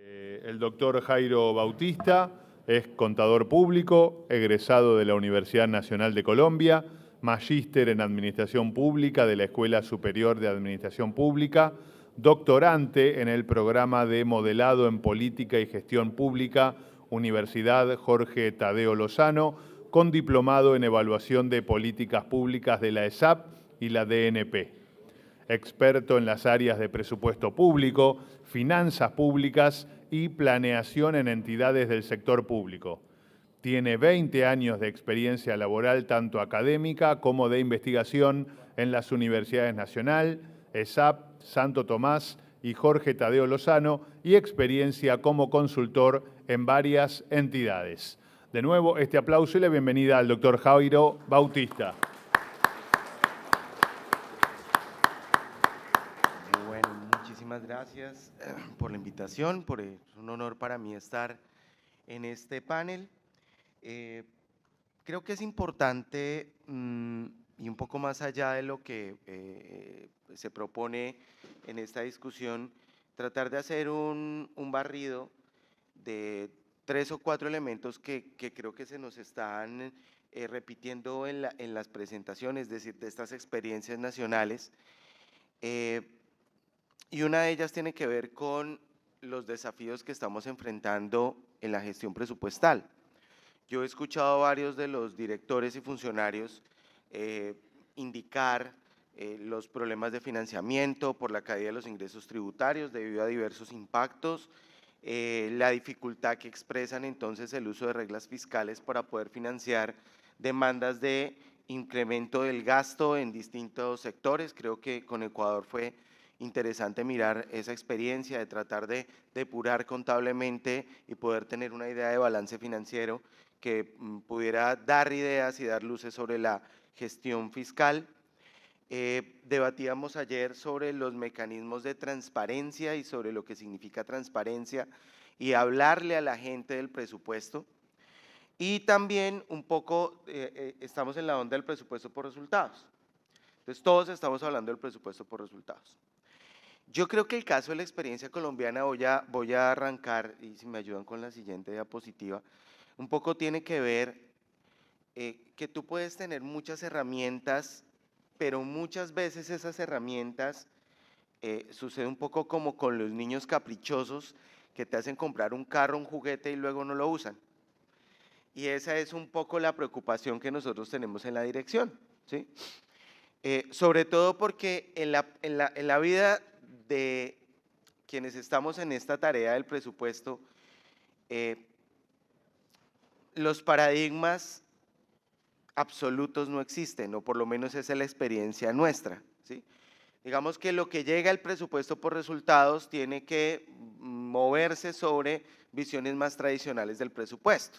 El doctor Jairo Bautista es contador público, egresado de la Universidad Nacional de Colombia, magíster en Administración Pública de la Escuela Superior de Administración Pública, doctorante en el programa de Modelado en Política y Gestión Pública, Universidad Jorge Tadeo Lozano, con diplomado en Evaluación de Políticas Públicas de la ESAP y la DNP. Experto en las áreas de presupuesto público, finanzas públicas y planeación en entidades del sector público. Tiene 20 años de experiencia laboral tanto académica como de investigación en las Universidades Nacional, ESAP, Santo Tomás y Jorge Tadeo Lozano y experiencia como consultor en varias entidades. De nuevo, este aplauso y la bienvenida al doctor Jairo Bautista. Muchísimas gracias por la invitación, es un honor para mí estar en este panel. Creo que es importante y un poco más allá de lo que se propone en esta discusión, tratar de hacer un barrido de 3 o 4 elementos que creo que se nos están repitiendo en las presentaciones, es decir, de estas experiencias nacionales. Y una de ellas tiene que ver con los desafíos que estamos enfrentando en la gestión presupuestal. Yo he escuchado a varios de los directores y funcionarios indicar los problemas de financiamiento por la caída de los ingresos tributarios debido a diversos impactos, la dificultad que expresan entonces el uso de reglas fiscales para poder financiar demandas de incremento del gasto en distintos sectores. Creo que con Ecuador fue interesante mirar esa experiencia de tratar de depurar contablemente y poder tener una idea de balance financiero que pudiera dar ideas y dar luces sobre la gestión fiscal. Debatíamos ayer sobre los mecanismos de transparencia y sobre lo que significa transparencia y hablarle a la gente del presupuesto. Y también un poco estamos en la onda del presupuesto por resultados. Entonces todos estamos hablando del presupuesto por resultados. Yo creo que el caso de la experiencia colombiana, voy a arrancar, y si me ayudan con la siguiente diapositiva, un poco tiene que ver que tú puedes tener muchas herramientas, pero muchas veces esas herramientas sucede un poco como con los niños caprichosos que te hacen comprar un carro, un juguete y luego no lo usan. Y esa es un poco la preocupación que nosotros tenemos en la dirección, ¿sí? Sobre todo porque en la vida de quienes estamos en esta tarea del presupuesto, los paradigmas absolutos no existen, o por lo menos esa es la experiencia nuestra, ¿sí? Digamos que lo que llega al presupuesto por resultados tiene que moverse sobre visiones más tradicionales del presupuesto.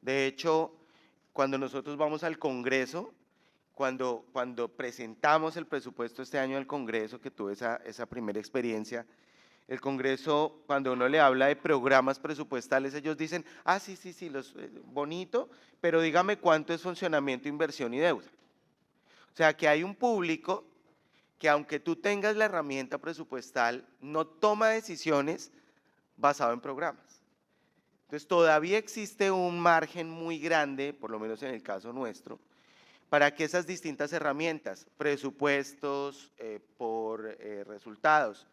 De hecho, cuando nosotros vamos al Congreso, cuando presentamos el presupuesto este año al Congreso, que tuve esa primera experiencia, el Congreso, cuando uno le habla de programas presupuestales, ellos dicen, sí, bonito, pero dígame cuánto es funcionamiento, inversión y deuda. O sea, que hay un público que aunque tú tengas la herramienta presupuestal, no toma decisiones basado en programas. Entonces, todavía existe un margen muy grande, por lo menos en el caso nuestro, para que esas distintas herramientas, presupuestos por resultados,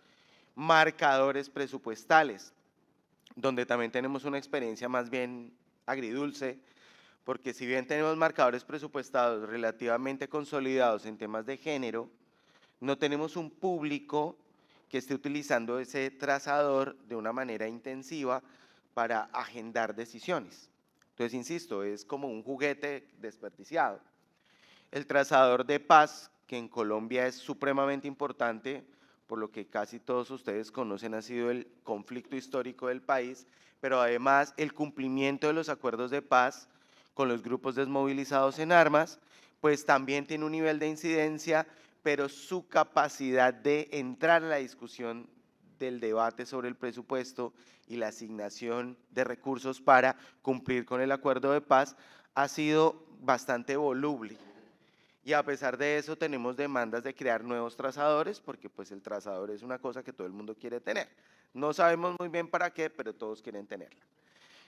marcadores presupuestales, donde también tenemos una experiencia más bien agridulce, porque si bien tenemos marcadores presupuestados relativamente consolidados en temas de género, no tenemos un público que esté utilizando ese trazador de una manera intensiva para agendar decisiones. Entonces, insisto, es como un juguete desperdiciado. El trazador de paz, que en Colombia es supremamente importante, por lo que casi todos ustedes conocen, ha sido el conflicto histórico del país, pero además el cumplimiento de los acuerdos de paz con los grupos desmovilizados en armas, pues también tiene un nivel de incidencia, pero su capacidad de entrar a la discusión del debate sobre el presupuesto y la asignación de recursos para cumplir con el acuerdo de paz ha sido bastante voluble. Y a pesar de eso tenemos demandas de crear nuevos trazadores, porque pues el trazador es una cosa que todo el mundo quiere tener. No sabemos muy bien para qué, pero todos quieren tenerla.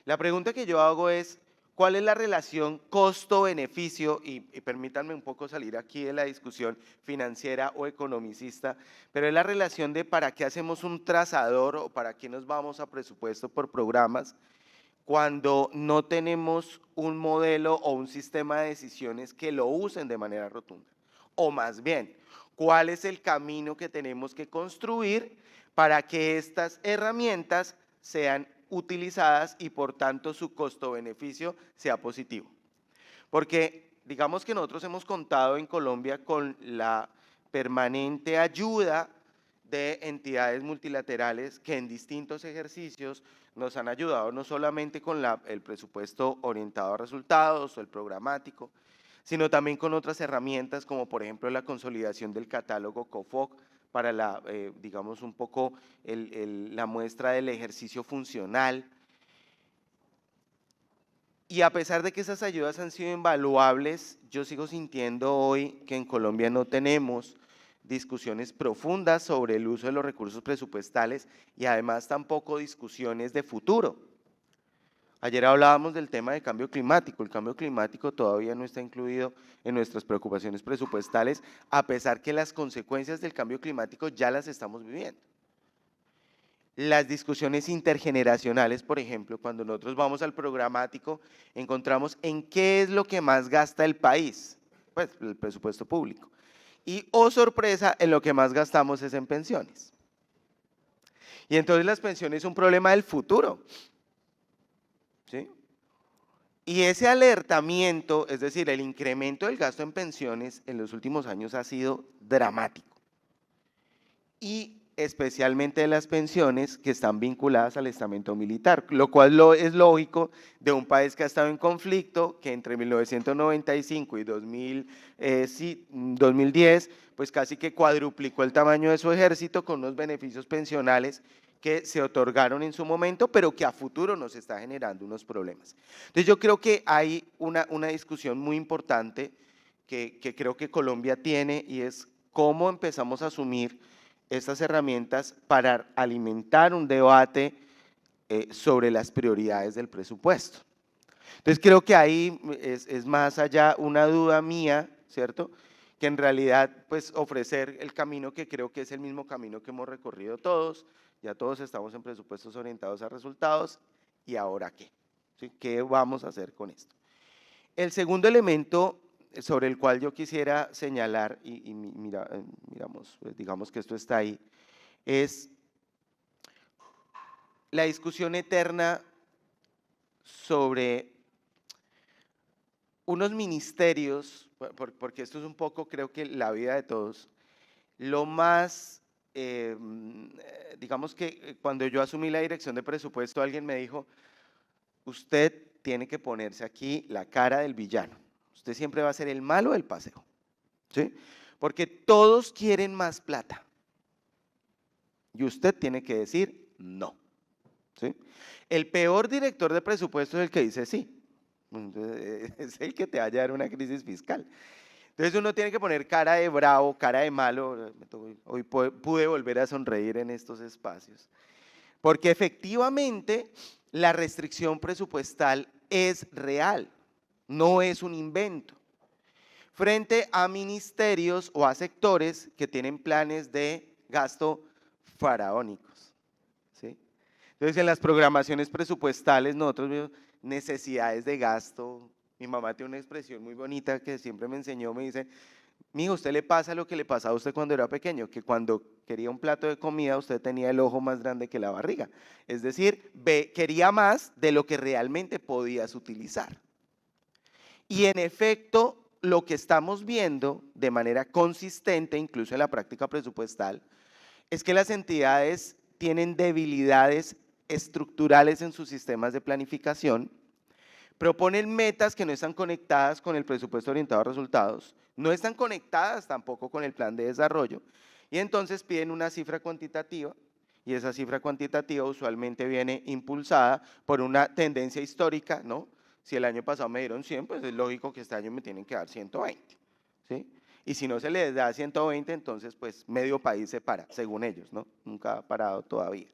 La pregunta que yo hago es, ¿cuál es la relación costo-beneficio? Y permítanme un poco salir aquí de la discusión financiera o economicista, pero es la relación de para qué hacemos un trazador o para qué nos vamos a presupuesto por programas cuando no tenemos un modelo o un sistema de decisiones que lo usen de manera rotunda. O más bien, ¿cuál es el camino que tenemos que construir para que estas herramientas sean utilizadas y por tanto su costo-beneficio sea positivo? Porque digamos que nosotros hemos contado en Colombia con la permanente ayuda de entidades multilaterales que en distintos ejercicios nos han ayudado no solamente con el presupuesto orientado a resultados o el programático, sino también con otras herramientas como por ejemplo la consolidación del catálogo COFOC para digamos un poco la muestra del ejercicio funcional. Y a pesar de que esas ayudas han sido invaluables, yo sigo sintiendo hoy que en Colombia no tenemos discusiones profundas sobre el uso de los recursos presupuestales y además tampoco discusiones de futuro. Ayer hablábamos del tema de cambio climático. El cambio climático todavía no está incluido en nuestras preocupaciones presupuestales, a pesar que las consecuencias del cambio climático ya las estamos viviendo. Las discusiones intergeneracionales, por ejemplo, cuando nosotros vamos al programático, encontramos en qué es lo que más gasta el país, pues el presupuesto público. Y, oh sorpresa, en lo que más gastamos es en pensiones. Y entonces las pensiones son un problema del futuro, ¿sí? Y ese alertamiento, es decir, el incremento del gasto en pensiones en los últimos años ha sido dramático. Y especialmente de las pensiones que están vinculadas al estamento militar, lo cual es lógico de un país que ha estado en conflicto, que entre 1995 y 2010, pues casi que cuadruplicó el tamaño de su ejército con unos beneficios pensionales que se otorgaron en su momento, pero que a futuro nos está generando unos problemas. Entonces yo creo que hay una discusión muy importante que creo que Colombia tiene y es cómo empezamos a asumir estas herramientas para alimentar un debate sobre las prioridades del presupuesto. Entonces creo que ahí es más allá una duda mía, ¿cierto?, que en realidad pues ofrecer el camino que creo que es el mismo camino que hemos recorrido todos, ya todos estamos en presupuestos orientados a resultados, ¿y ahora qué? ¿Sí? ¿Qué vamos a hacer con esto? El segundo elemento sobre el cual yo quisiera señalar, miramos, pues digamos que esto está ahí, es la discusión eterna sobre unos ministerios, porque esto es un poco, creo que la vida de todos, lo más, digamos que cuando yo asumí la dirección de presupuesto, alguien me dijo, usted tiene que ponerse aquí la cara del villano. Usted siempre va a ser el malo del paseo, ¿sí? Porque todos quieren más plata y usted tiene que decir no, ¿sí? El peor director de presupuesto es el que dice sí, es el que te va a llevar una crisis fiscal. Entonces uno tiene que poner cara de bravo, cara de malo. Hoy pude volver a sonreír en estos espacios, porque efectivamente la restricción presupuestal es real. No es un invento, frente a ministerios o a sectores que tienen planes de gasto faraónicos, ¿sí? Entonces, en las programaciones presupuestales nosotros vemos necesidades de gasto. Mi mamá tiene una expresión muy bonita que siempre me enseñó, me dice, mijo, ¿a usted le pasa lo que le pasaba a usted cuando era pequeño? Que cuando quería un plato de comida usted tenía el ojo más grande que la barriga. Es decir, quería más de lo que realmente podías utilizar. Y en efecto, lo que estamos viendo de manera consistente, incluso en la práctica presupuestal, es que las entidades tienen debilidades estructurales en sus sistemas de planificación, proponen metas que no están conectadas con el presupuesto orientado a resultados, no están conectadas tampoco con el plan de desarrollo, y entonces piden una cifra cuantitativa, y esa cifra cuantitativa usualmente viene impulsada por una tendencia histórica, ¿no? Si el año pasado me dieron 100, pues es lógico que este año me tienen que dar 120, ¿sí? Y si no se les da 120, entonces pues medio país se para, según ellos, ¿no? Nunca ha parado todavía.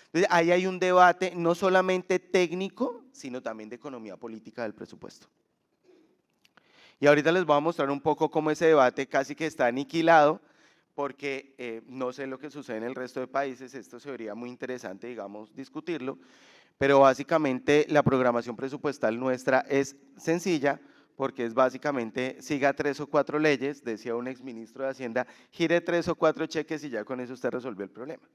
Entonces ahí hay un debate no solamente técnico, sino también de economía política del presupuesto. Y ahorita les voy a mostrar un poco cómo ese debate casi que está aniquilado, porque no sé lo que sucede en el resto de países, esto sería muy interesante, digamos, discutirlo, pero básicamente la programación presupuestal nuestra es sencilla, porque es básicamente siga 3 o 4 leyes, decía un exministro de Hacienda, gire 3 o 4 cheques y ya con eso usted resolvió el problema.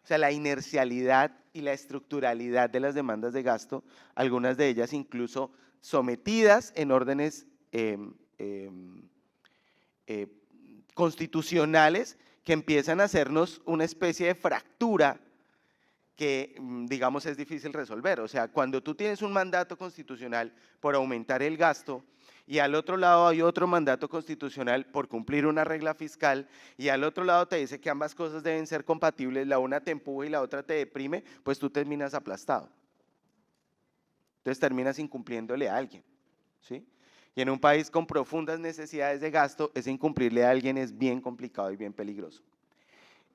O sea, la inercialidad y la estructuralidad de las demandas de gasto, algunas de ellas incluso sometidas en órdenes constitucionales que empiezan a hacernos una especie de fractura que, digamos, es difícil resolver. O sea, cuando tú tienes un mandato constitucional por aumentar el gasto y al otro lado hay otro mandato constitucional por cumplir una regla fiscal y al otro lado te dice que ambas cosas deben ser compatibles, la una te empuja y la otra te deprime, pues tú terminas aplastado. Entonces terminas incumpliéndole a alguien, ¿sí? Y en un país con profundas necesidades de gasto, ese incumplirle a alguien es bien complicado y bien peligroso.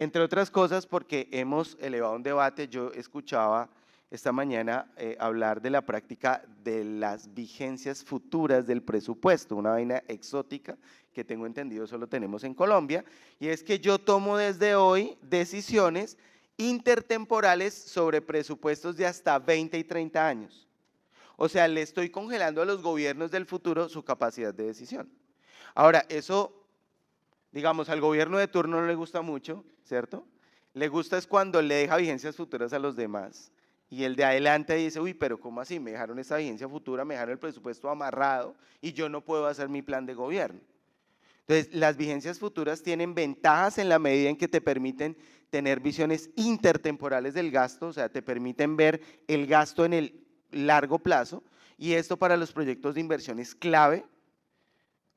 Entre otras cosas porque hemos elevado un debate, yo escuchaba esta mañana hablar de la práctica de las vigencias futuras del presupuesto, una vaina exótica que tengo entendido solo tenemos en Colombia, y es que yo tomo desde hoy decisiones intertemporales sobre presupuestos de hasta 20 y 30 años. O sea, le estoy congelando a los gobiernos del futuro su capacidad de decisión. Ahora, eso, digamos, al gobierno de turno no le gusta mucho, ¿cierto? Le gusta es cuando le deja vigencias futuras a los demás. Y el de adelante dice, uy, pero ¿cómo así? Me dejaron esa vigencia futura, me dejaron el presupuesto amarrado y yo no puedo hacer mi plan de gobierno. Entonces, las vigencias futuras tienen ventajas en la medida en que te permiten tener visiones intertemporales del gasto, o sea, te permiten ver el gasto en el largo plazo, y esto para los proyectos de inversión es clave.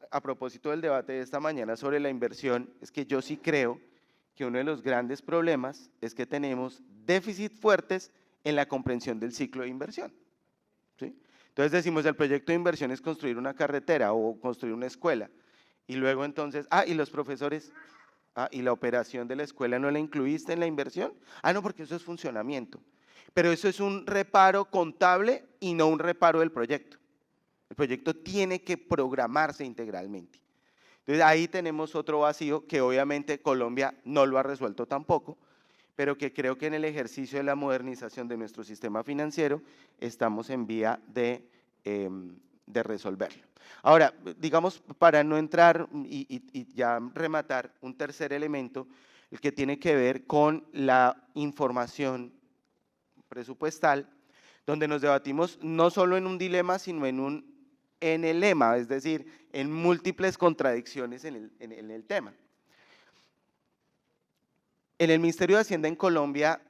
A propósito del debate de esta mañana sobre la inversión, es que yo sí creo que uno de los grandes problemas es que tenemos déficit fuertes en la comprensión del ciclo de inversión, ¿sí? Entonces decimos, el proyecto de inversión es construir una carretera o construir una escuela, y luego entonces, y los profesores, ¿y la operación de la escuela no la incluiste en la inversión? No, porque eso es funcionamiento. Pero eso es un reparo contable y no un reparo del proyecto. El proyecto tiene que programarse integralmente. Entonces ahí tenemos otro vacío que obviamente Colombia no lo ha resuelto tampoco, pero que creo que en el ejercicio de la modernización de nuestro sistema financiero estamos en vía de resolverlo. Ahora, digamos, para no entrar y ya rematar, un tercer elemento, el que tiene que ver con la información presupuestal, donde nos debatimos no solo en un dilema, sino en el lema, es decir, en múltiples contradicciones en el tema. En el Ministerio de Hacienda en Colombia,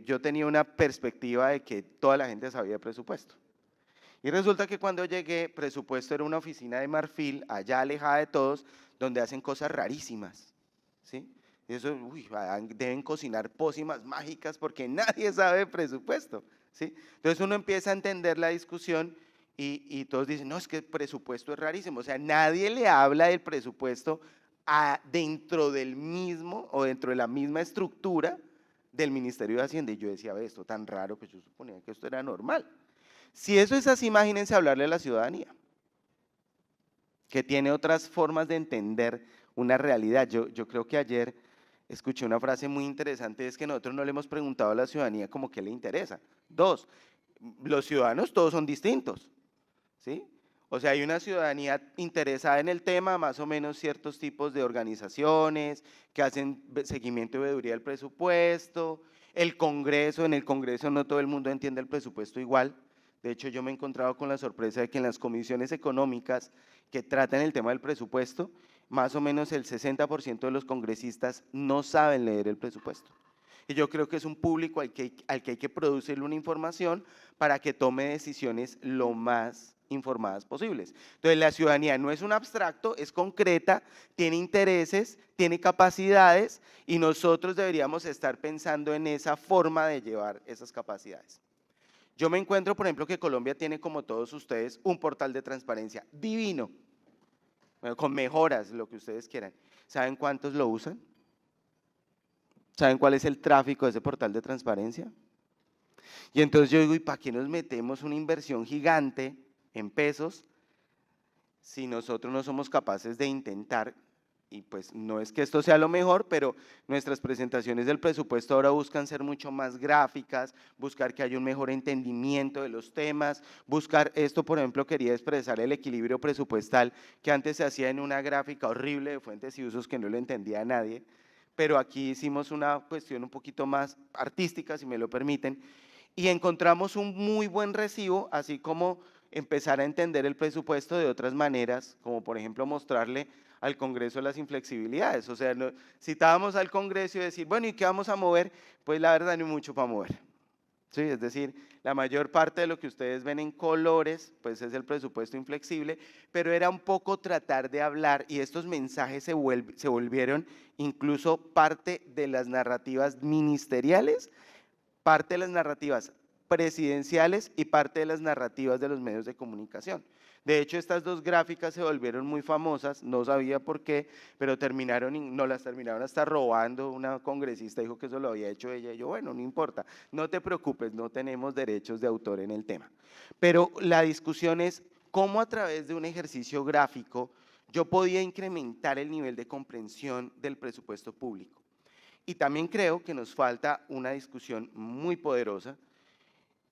yo tenía una perspectiva de que toda la gente sabía de presupuesto. Y resulta que cuando llegué, presupuesto era una oficina de marfil, allá alejada de todos, donde hacen cosas rarísimas, ¿sí? Y eso, deben cocinar pócimas mágicas porque nadie sabe de presupuesto, ¿sí? Entonces uno empieza a entender la discusión y todos dicen, no, es que el presupuesto es rarísimo, o sea, nadie le habla del presupuesto dentro del mismo o dentro de la misma estructura del Ministerio de Hacienda. Y yo decía, ve, esto tan raro que yo suponía que esto era normal. Si eso es así, imagínense hablarle a la ciudadanía, que tiene otras formas de entender una realidad. Yo creo que ayer escuché una frase muy interesante, es que nosotros no le hemos preguntado a la ciudadanía como qué le interesa. 2, los ciudadanos todos son distintos, ¿sí? O sea, hay una ciudadanía interesada en el tema, más o menos ciertos tipos de organizaciones que hacen seguimiento y veeduría del presupuesto, el Congreso, en el Congreso no todo el mundo entiende el presupuesto igual. De hecho, yo me he encontrado con la sorpresa de que en las comisiones económicas que tratan el tema del presupuesto, más o menos el 60% de los congresistas no saben leer el presupuesto. Y yo creo que es un público al que hay que producirle una información para que tome decisiones lo más informadas posibles. Entonces, la ciudadanía no es un abstracto, es concreta, tiene intereses, tiene capacidades y nosotros deberíamos estar pensando en esa forma de llevar esas capacidades. Yo me encuentro, por ejemplo, que Colombia tiene, como todos ustedes, un portal de transparencia divino. bueno, con mejoras, lo que ustedes quieran. ¿Saben cuántos lo usan? ¿Saben cuál es el tráfico de ese portal de transparencia? Y entonces yo digo, ¿y para qué nos metemos una inversión gigante en pesos si nosotros no somos capaces de intentar? Y pues no es que esto sea lo mejor, pero nuestras presentaciones del presupuesto ahora buscan ser mucho más gráficas, buscar que haya un mejor entendimiento de los temas, buscar esto, por ejemplo, quería expresar el equilibrio presupuestal que antes se hacía en una gráfica horrible de fuentes y usos que no lo entendía a nadie, pero aquí hicimos una cuestión un poquito más artística, si me lo permiten, y encontramos un muy buen recibo, así como empezar a entender el presupuesto de otras maneras, como por ejemplo mostrarle al Congreso las inflexibilidades. O sea, citábamos al Congreso y decir, bueno, ¿y qué vamos a mover? Pues la verdad no hay mucho para mover. Sí, es decir, la mayor parte de lo que ustedes ven en colores, pues es el presupuesto inflexible, pero era un poco tratar de hablar, y estos mensajes se volvieron incluso parte de las narrativas ministeriales, parte de las narrativas presidenciales y parte de las narrativas de los medios de comunicación. De hecho, estas dos gráficas se volvieron muy famosas, no sabía por qué, pero no las terminaron hasta robando. Una congresista dijo que eso lo había hecho ella, y yo, bueno, no importa, no te preocupes, no tenemos derechos de autor en el tema. Pero la discusión es cómo a través de un ejercicio gráfico yo podía incrementar el nivel de comprensión del presupuesto público. Y también creo que nos falta una discusión muy poderosa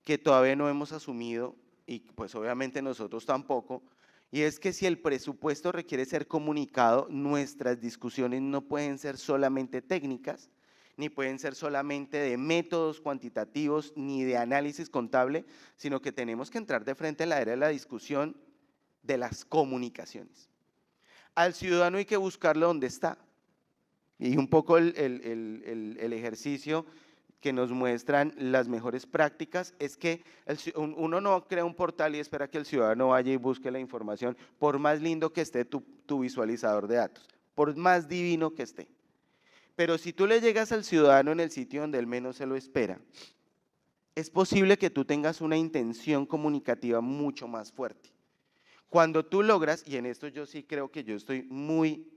que todavía no hemos asumido, y pues obviamente nosotros tampoco, y es que si el presupuesto requiere ser comunicado, nuestras discusiones no pueden ser solamente técnicas, ni pueden ser solamente de métodos cuantitativos, ni de análisis contable, sino que tenemos que entrar de frente en la era de la discusión de las comunicaciones. Al ciudadano hay que buscarlo donde está. Y un poco el ejercicio que nos muestran las mejores prácticas es que uno no crea un portal y espera que el ciudadano vaya y busque la información, por más lindo que esté tu visualizador de datos, por más divino que esté. Pero si tú le llegas al ciudadano en el sitio donde él menos se lo espera, es posible que tú tengas una intención comunicativa mucho más fuerte. Cuando tú logras, y en esto yo sí creo que yo estoy muy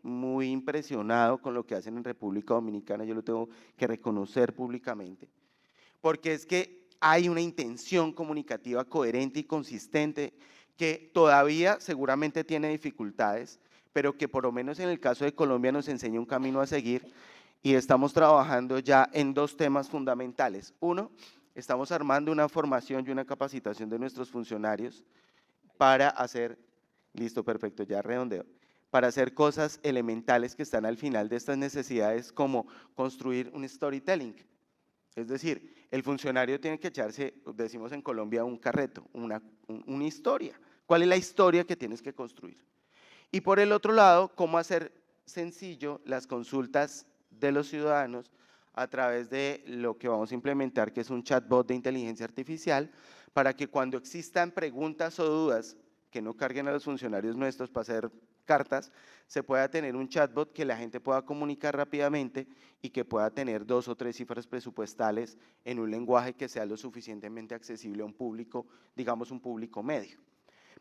impresionado con lo que hacen en República Dominicana, yo lo tengo que reconocer públicamente, porque es que hay una intención comunicativa coherente y consistente que todavía seguramente tiene dificultades, pero que por lo menos en el caso de Colombia nos enseña un camino a seguir, y estamos trabajando ya en dos temas fundamentales. Uno, estamos armando una formación y una capacitación de nuestros funcionarios para hacer, listo, perfecto, ya redondeo, para hacer cosas elementales que están al final de estas necesidades, como construir un storytelling. Es decir, el funcionario tiene que echarse, decimos en Colombia, un carreto, una historia. ¿Cuál es la historia que tienes que construir? Y por el otro lado, cómo hacer sencillo las consultas de los ciudadanos a través de lo que vamos a implementar, que es un chatbot de inteligencia artificial, para que cuando existan preguntas o dudas que no carguen a los funcionarios nuestros para hacer cartas, se pueda tener un chatbot que la gente pueda comunicar rápidamente y que pueda tener 2 o 3 cifras presupuestales en un lenguaje que sea lo suficientemente accesible a un público, digamos un público medio.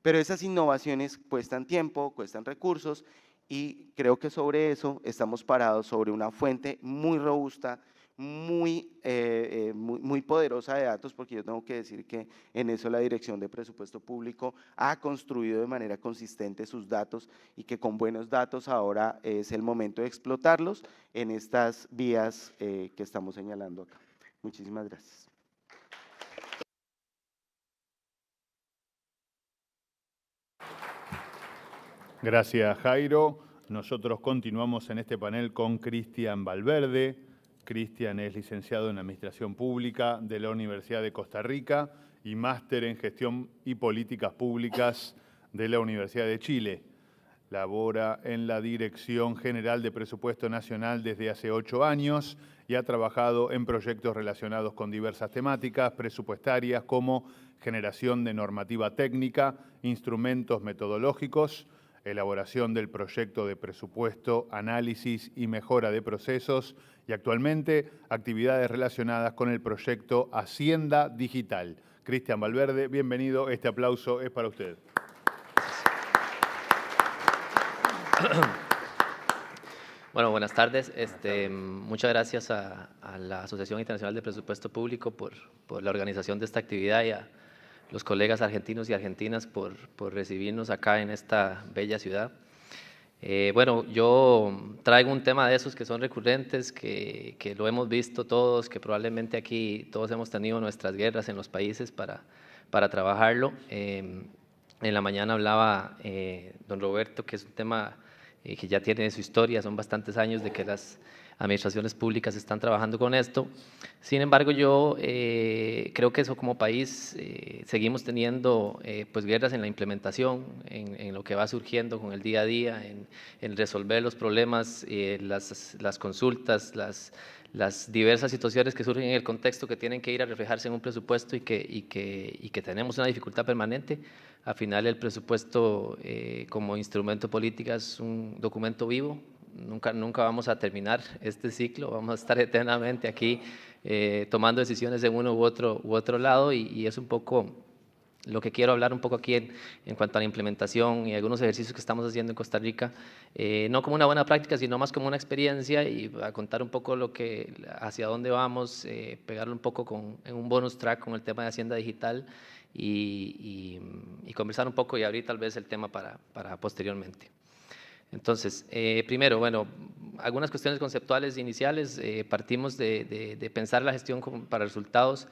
Pero esas innovaciones cuestan tiempo, cuestan recursos, y creo que sobre eso estamos parados sobre una fuente muy robusta, muy poderosa de datos, porque yo tengo que decir que en eso la Dirección de Presupuesto Público ha construido de manera consistente sus datos, y que con buenos datos ahora es el momento de explotarlos en estas vías que estamos señalando acá. Muchísimas gracias. Gracias, Jairo. Nosotros continuamos en este panel con Cristian Valverde. Cristian es licenciado en Administración Pública de la Universidad de Costa Rica y máster en Gestión y Políticas Públicas de la Universidad de Chile. Labora en la Dirección General de Presupuesto Nacional desde hace 8 años y ha trabajado en proyectos relacionados con diversas temáticas presupuestarias como generación de normativa técnica, instrumentos metodológicos, elaboración del proyecto de presupuesto, análisis y mejora de procesos, y actualmente actividades relacionadas con el proyecto Hacienda Digital. Cristian Valverde, bienvenido. Este aplauso es para usted. Bueno, buenas tardes. Muchas gracias a la Asociación Internacional de Presupuesto Público por la organización de esta actividad y a los colegas argentinos y argentinas por recibirnos acá en esta bella ciudad. Bueno, yo traigo un tema de esos que son recurrentes, que lo hemos visto todos, que probablemente aquí todos hemos tenido nuestras guerras en los países para trabajarlo. En la mañana hablaba don Roberto, que es un tema que ya tiene su historia, son bastantes años de que las administraciones públicas están trabajando con esto. Sin embargo, yo creo que eso como país seguimos teniendo pues guerras en la implementación, en lo que va surgiendo con el día a día, en resolver los problemas, las consultas, las diversas situaciones que surgen en el contexto que tienen que ir a reflejarse en un presupuesto y que tenemos una dificultad permanente. Al final el presupuesto como instrumento político es un documento vivo. Nunca vamos a terminar este ciclo, vamos a estar eternamente aquí tomando decisiones en uno u otro lado y es un poco lo que quiero hablar un poco aquí en cuanto a la implementación y algunos ejercicios que estamos haciendo en Costa Rica, no como una buena práctica, sino más como una experiencia y a contar un poco hacia dónde vamos, pegarlo un poco en un bonus track con el tema de Hacienda Digital y conversar un poco y abrir tal vez el tema para posteriormente. Entonces, primero, bueno, algunas cuestiones conceptuales iniciales, partimos de pensar la gestión para resultados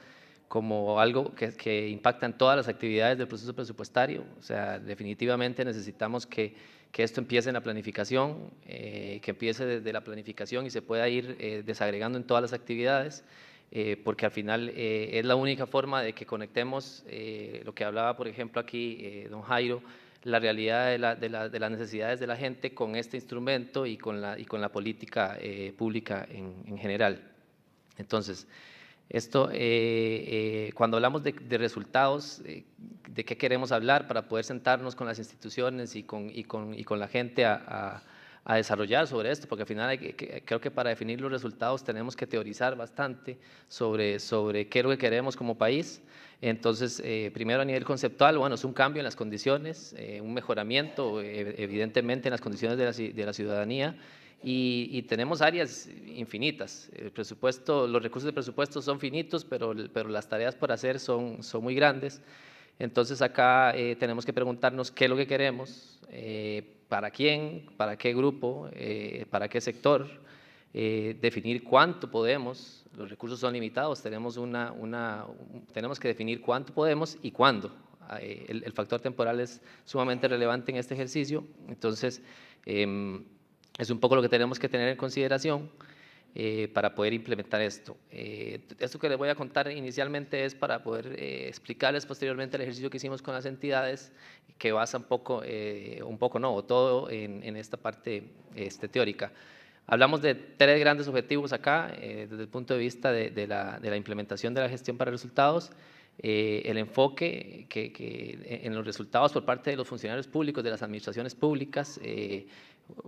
como algo que impacta en todas las actividades del proceso presupuestario. O sea, definitivamente necesitamos que esto empiece en la planificación, que empiece desde la planificación y se pueda ir desagregando en todas las actividades, porque al final es la única forma de que conectemos lo que hablaba, por ejemplo, aquí don Jairo, la realidad de las necesidades de la gente con este instrumento y con la política pública en general. Entonces, esto, cuando hablamos de resultados, de qué queremos hablar para poder sentarnos con las instituciones y con la gente a desarrollar sobre esto, porque al final creo que para definir los resultados tenemos que teorizar bastante sobre qué es lo que queremos como país. Entonces, primero a nivel conceptual, bueno, es un cambio en las condiciones, un mejoramiento evidentemente en las condiciones de la ciudadanía, y tenemos áreas infinitas. El presupuesto, los recursos de presupuesto son finitos, pero las tareas por hacer son muy grandes. Entonces acá tenemos que preguntarnos qué es lo que queremos, para quién, para qué grupo, para qué sector, definir cuánto podemos. Los recursos son limitados, tenemos que definir cuánto podemos y cuándo. El factor temporal es sumamente relevante en este ejercicio. Entonces, es un poco lo que tenemos que tener en consideración para poder implementar esto. Esto que les voy a contar inicialmente es para poder explicarles posteriormente el ejercicio que hicimos con las entidades, que basa un poco no, o todo en esta parte teórica. Hablamos de 3 grandes objetivos acá, desde el punto de vista de la implementación de la gestión para resultados. El enfoque en los resultados por parte de los funcionarios públicos, de las administraciones públicas,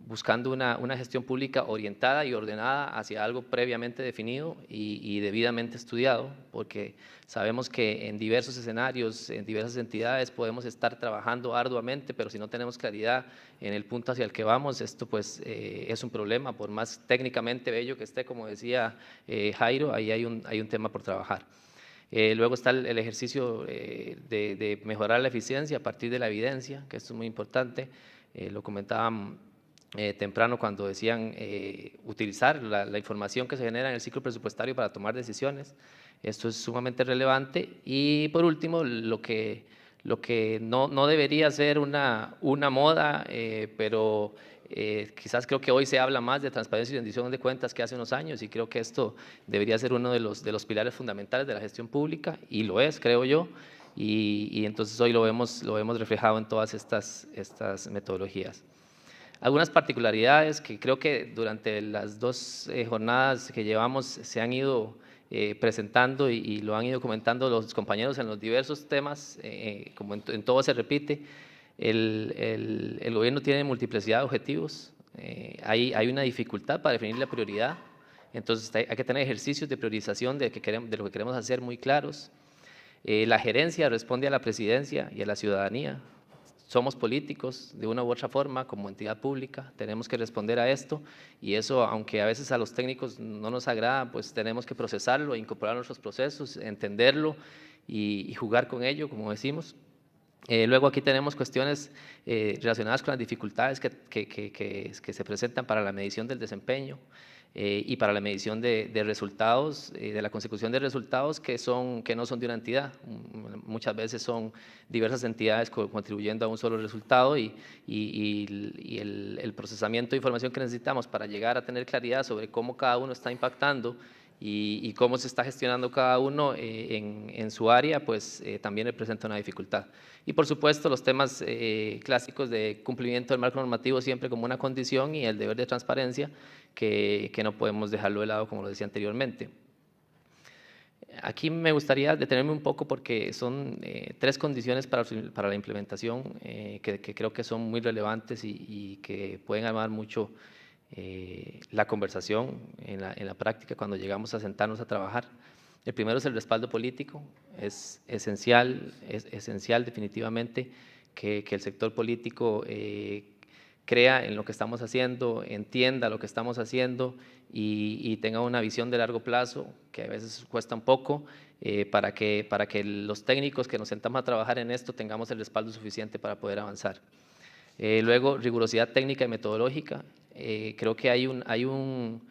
buscando una gestión pública orientada y ordenada hacia algo previamente definido y debidamente estudiado, porque sabemos que en diversos escenarios, en diversas entidades podemos estar trabajando arduamente, pero si no tenemos claridad en el punto hacia el que vamos, esto pues es un problema, por más técnicamente bello que esté, como decía Jairo, ahí hay un tema por trabajar. Luego está el ejercicio de mejorar la eficiencia a partir de la evidencia, que esto es muy importante. Lo comentaban temprano cuando decían utilizar la información que se genera en el ciclo presupuestario para tomar decisiones. Esto es sumamente relevante. Y por último, lo que no debería ser una moda, pero quizás creo que hoy se habla más de transparencia y rendición de cuentas que hace unos años, y creo que esto debería ser uno de los pilares fundamentales de la gestión pública, y lo es, creo yo, y entonces hoy lo vemos reflejado en todas estas metodologías. Algunas particularidades que creo que durante las 2 jornadas que llevamos se han ido presentando y lo han ido comentando los compañeros en los diversos temas, como en todo se repite. El gobierno tiene multiplicidad de objetivos, hay una dificultad para definir la prioridad, entonces hay que tener ejercicios de priorización de lo que queremos hacer muy claros. La gerencia responde a la presidencia y a la ciudadanía. somos políticos de una u otra forma, como entidad pública, tenemos que responder a esto, y eso, aunque a veces a los técnicos no nos agrada, pues tenemos que procesarlo, incorporar nuestros procesos, entenderlo y jugar con ello, como decimos. Luego aquí tenemos cuestiones relacionadas con las dificultades que se presentan para la medición del desempeño y para la medición de resultados, de la consecución de resultados que no son de una entidad. Muchas veces son diversas entidades contribuyendo a un solo resultado y el procesamiento de información que necesitamos para llegar a tener claridad sobre cómo cada uno está impactando y cómo se está gestionando cada uno en su área, pues también representa una dificultad. Y por supuesto los temas clásicos de cumplimiento del marco normativo siempre como una condición y el deber de transparencia que no podemos dejarlo de lado, como lo decía anteriormente. Aquí me gustaría detenerme un poco porque son 3 condiciones para la implementación que creo que son muy relevantes y que pueden armar mucho la conversación en la práctica cuando llegamos a sentarnos a trabajar. El primero es el respaldo político. Es esencial definitivamente que el sector político crea en lo que estamos haciendo, entienda lo que estamos haciendo y tenga una visión de largo plazo, que a veces cuesta un poco, para que los técnicos que nos sentamos a trabajar en esto tengamos el respaldo suficiente para poder avanzar. Luego, rigurosidad técnica y metodológica. Creo que hay un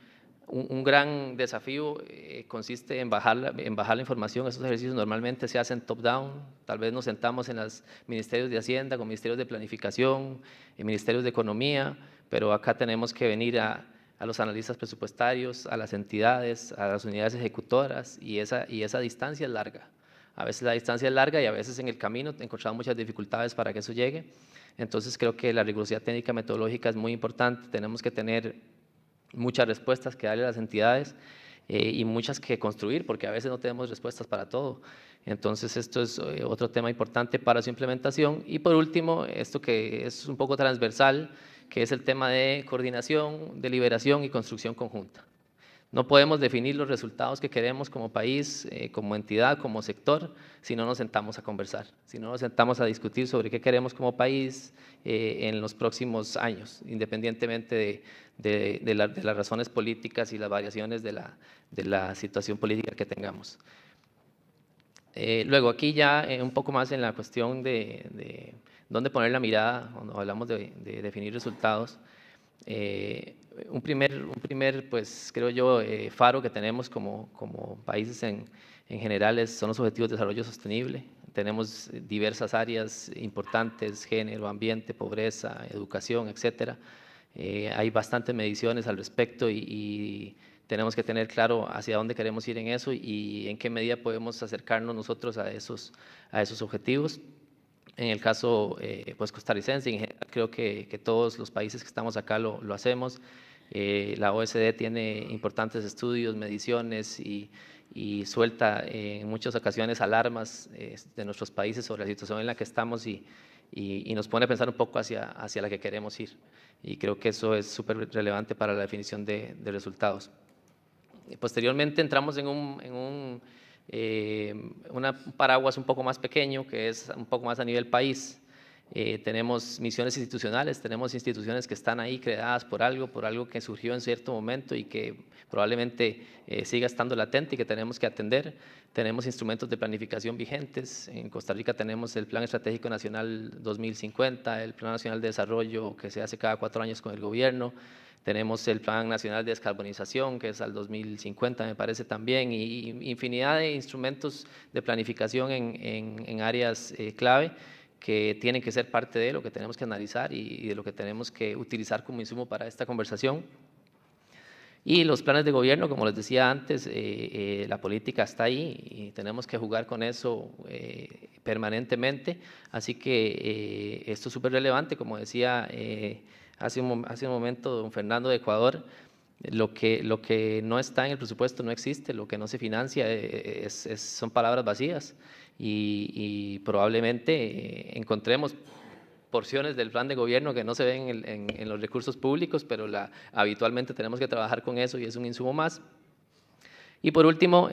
gran desafío, consiste en bajar la información. Estos ejercicios normalmente se hacen top-down, tal vez nos sentamos en los ministerios de Hacienda, con ministerios de Planificación, en ministerios de Economía, pero acá tenemos que venir a los analistas presupuestarios, a las entidades, a las unidades ejecutoras, y esa distancia es larga. A veces la distancia es larga y a veces en el camino encontramos muchas dificultades para que eso llegue. Entonces creo que la rigurosidad técnica metodológica es muy importante. Tenemos que tener muchas respuestas que darle a las entidades y muchas que construir, porque a veces no tenemos respuestas para todo. Entonces esto es otro tema importante para su implementación. Y por último, esto que es un poco transversal, que es el tema de coordinación, deliberación y construcción conjunta. No podemos definir los resultados que queremos como país, como entidad, como sector, si no nos sentamos a conversar, si no nos sentamos a discutir sobre qué queremos como país en los próximos años, independientemente de las razones políticas y las variaciones de la situación política que tengamos. Luego, aquí ya un poco más en la cuestión de dónde poner la mirada, cuando hablamos de definir resultados. Un primer, pues creo yo, faro que tenemos como países en general son los Objetivos de Desarrollo Sostenible. Tenemos diversas áreas importantes: género, ambiente, pobreza, educación, etcétera. Hay bastantes mediciones al respecto y tenemos que tener claro hacia dónde queremos ir en eso y en qué medida podemos acercarnos nosotros a esos objetivos. En el caso pues costarricense, en general, creo que todos los países que estamos acá lo hacemos. La OSD tiene importantes estudios, mediciones y suelta en muchas ocasiones alarmas de nuestros países sobre la situación en la que estamos y nos pone a pensar un poco hacia la que queremos ir. Y creo que eso es súper relevante para la definición de resultados. Posteriormente entramos en un paraguas un poco más pequeño, que es un poco más a nivel país. Tenemos misiones institucionales, tenemos instituciones que están ahí creadas por algo que surgió en cierto momento y que probablemente siga estando latente y que tenemos que atender. Tenemos instrumentos de planificación vigentes. En Costa Rica tenemos el Plan Estratégico Nacional 2050, el Plan Nacional de Desarrollo que se hace cada 4 años con el gobierno. Tenemos el Plan Nacional de Descarbonización, que es al 2050, me parece también, y infinidad de instrumentos de planificación en áreas clave que tienen que ser parte de lo que tenemos que analizar y de lo que tenemos que utilizar como insumo para esta conversación. Y los planes de gobierno, como les decía antes, la política está ahí y tenemos que jugar con eso permanentemente. Así que esto es súper relevante, como decía hace un momento don Fernando de Ecuador. Lo que no está en el presupuesto no existe, lo que no se financia son palabras vacías y probablemente encontremos porciones del plan de gobierno que no se ven en los recursos públicos, pero habitualmente tenemos que trabajar con eso y es un insumo más. Y por último,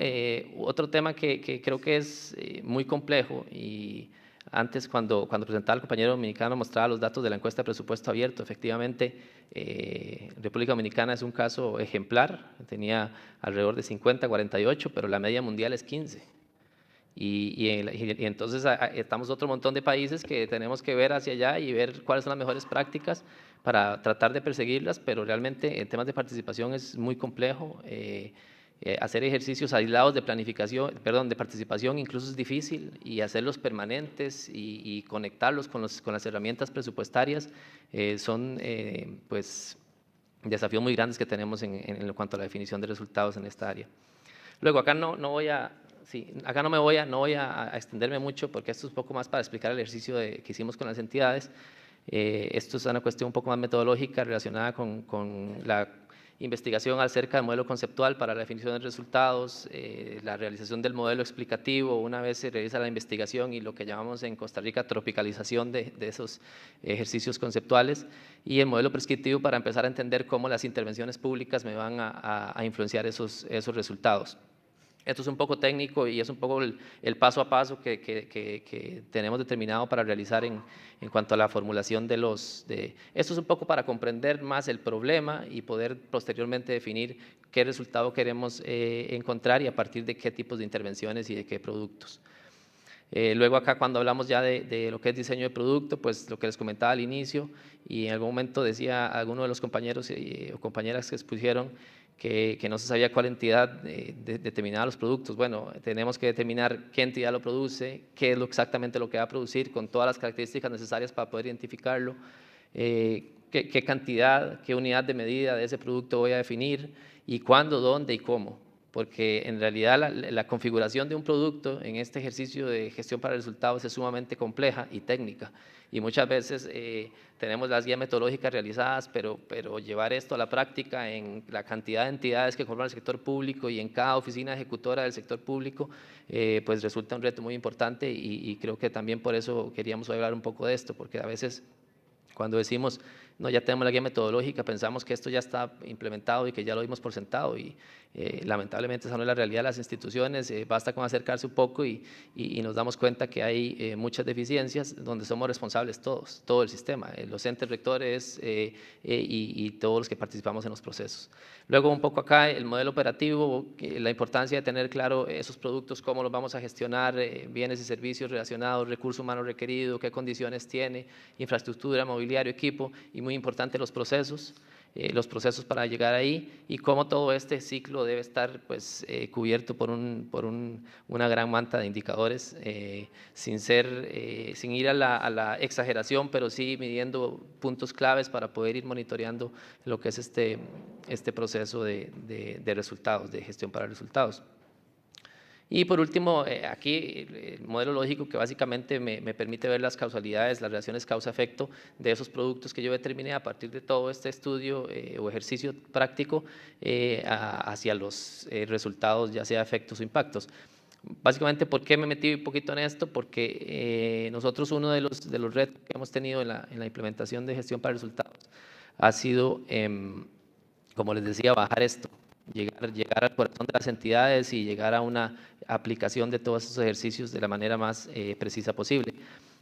otro tema que creo que es muy complejo y Antes, cuando presentaba el compañero dominicano, mostraba los datos de la encuesta de presupuesto abierto. Efectivamente, República Dominicana es un caso ejemplar, tenía alrededor de 50, 48, pero la media mundial es 15. Y entonces estamos otro montón de países que tenemos que ver hacia allá y ver cuáles son las mejores prácticas para tratar de perseguirlas, pero realmente en temas de participación es muy complejo. Hacer ejercicios aislados de planificación, perdón, de participación incluso es difícil, y hacerlos permanentes y conectarlos con las herramientas presupuestarias son pues desafíos muy grandes que tenemos en cuanto a la definición de resultados en esta área. Luego, acá no me voy a extenderme mucho, porque esto es un poco más para explicar el ejercicio que hicimos con las entidades. Esto es una cuestión un poco más metodológica relacionada con la investigación acerca del modelo conceptual para la definición de resultados, la realización del modelo explicativo una vez se realiza la investigación y lo que llamamos en Costa Rica tropicalización de esos ejercicios conceptuales, y el modelo prescriptivo para empezar a entender cómo las intervenciones públicas me van a influenciar esos resultados. Esto es un poco técnico y es un poco el paso a paso que tenemos determinado para realizar en cuanto a la formulación esto es un poco para comprender más el problema y poder posteriormente definir qué resultado queremos encontrar y a partir de qué tipos de intervenciones y de qué productos. Luego acá, cuando hablamos ya de lo que es diseño de producto, pues lo que les comentaba al inicio, y en algún momento decía alguno de los compañeros o compañeras que expusieron que no se sabía cuál entidad determinaba los productos. Bueno, tenemos que determinar qué entidad lo produce, qué es exactamente lo que va a producir, con todas las características necesarias para poder identificarlo, qué cantidad, qué unidad de medida de ese producto voy a definir, y cuándo, dónde y cómo. Porque en realidad la configuración de un producto en este ejercicio de gestión para resultados es sumamente compleja y técnica, y muchas veces tenemos las guías metodológicas realizadas, pero llevar esto a la práctica en la cantidad de entidades que forman el sector público y en cada oficina ejecutora del sector público, pues resulta un reto muy importante, y creo que también por eso queríamos hablar un poco de esto, porque a veces cuando decimos, no, ya tenemos la guía metodológica, pensamos que esto ya está implementado y que ya lo dimos por sentado, y lamentablemente esa no es la realidad de las instituciones. Basta con acercarse un poco y nos damos cuenta que hay muchas deficiencias donde somos responsables todos, todo el sistema, los entes rectores y todos los que participamos en los procesos. Luego un poco acá el modelo operativo, la importancia de tener claro esos productos, cómo los vamos a gestionar, bienes y servicios relacionados, recurso humano requerido, qué condiciones tiene, infraestructura, mobiliario, equipo, y muy importante los procesos para llegar ahí, y cómo todo este ciclo debe estar pues, cubierto por una gran manta de indicadores, sin ir a la exageración, pero sí midiendo puntos claves para poder ir monitoreando lo que es este proceso de resultados, de gestión para resultados. Y por último, aquí el modelo lógico, que básicamente me permite ver las causalidades, las relaciones causa-efecto de esos productos que yo determiné a partir de todo este estudio o ejercicio práctico hacia los resultados, ya sea efectos o impactos. Básicamente, ¿por qué me metí un poquito en esto? Porque nosotros uno de los retos que hemos tenido en la implementación de gestión para resultados ha sido, como les decía, bajar esto. Llegar al corazón de las entidades y llegar a una aplicación de todos esos ejercicios de la manera más precisa posible.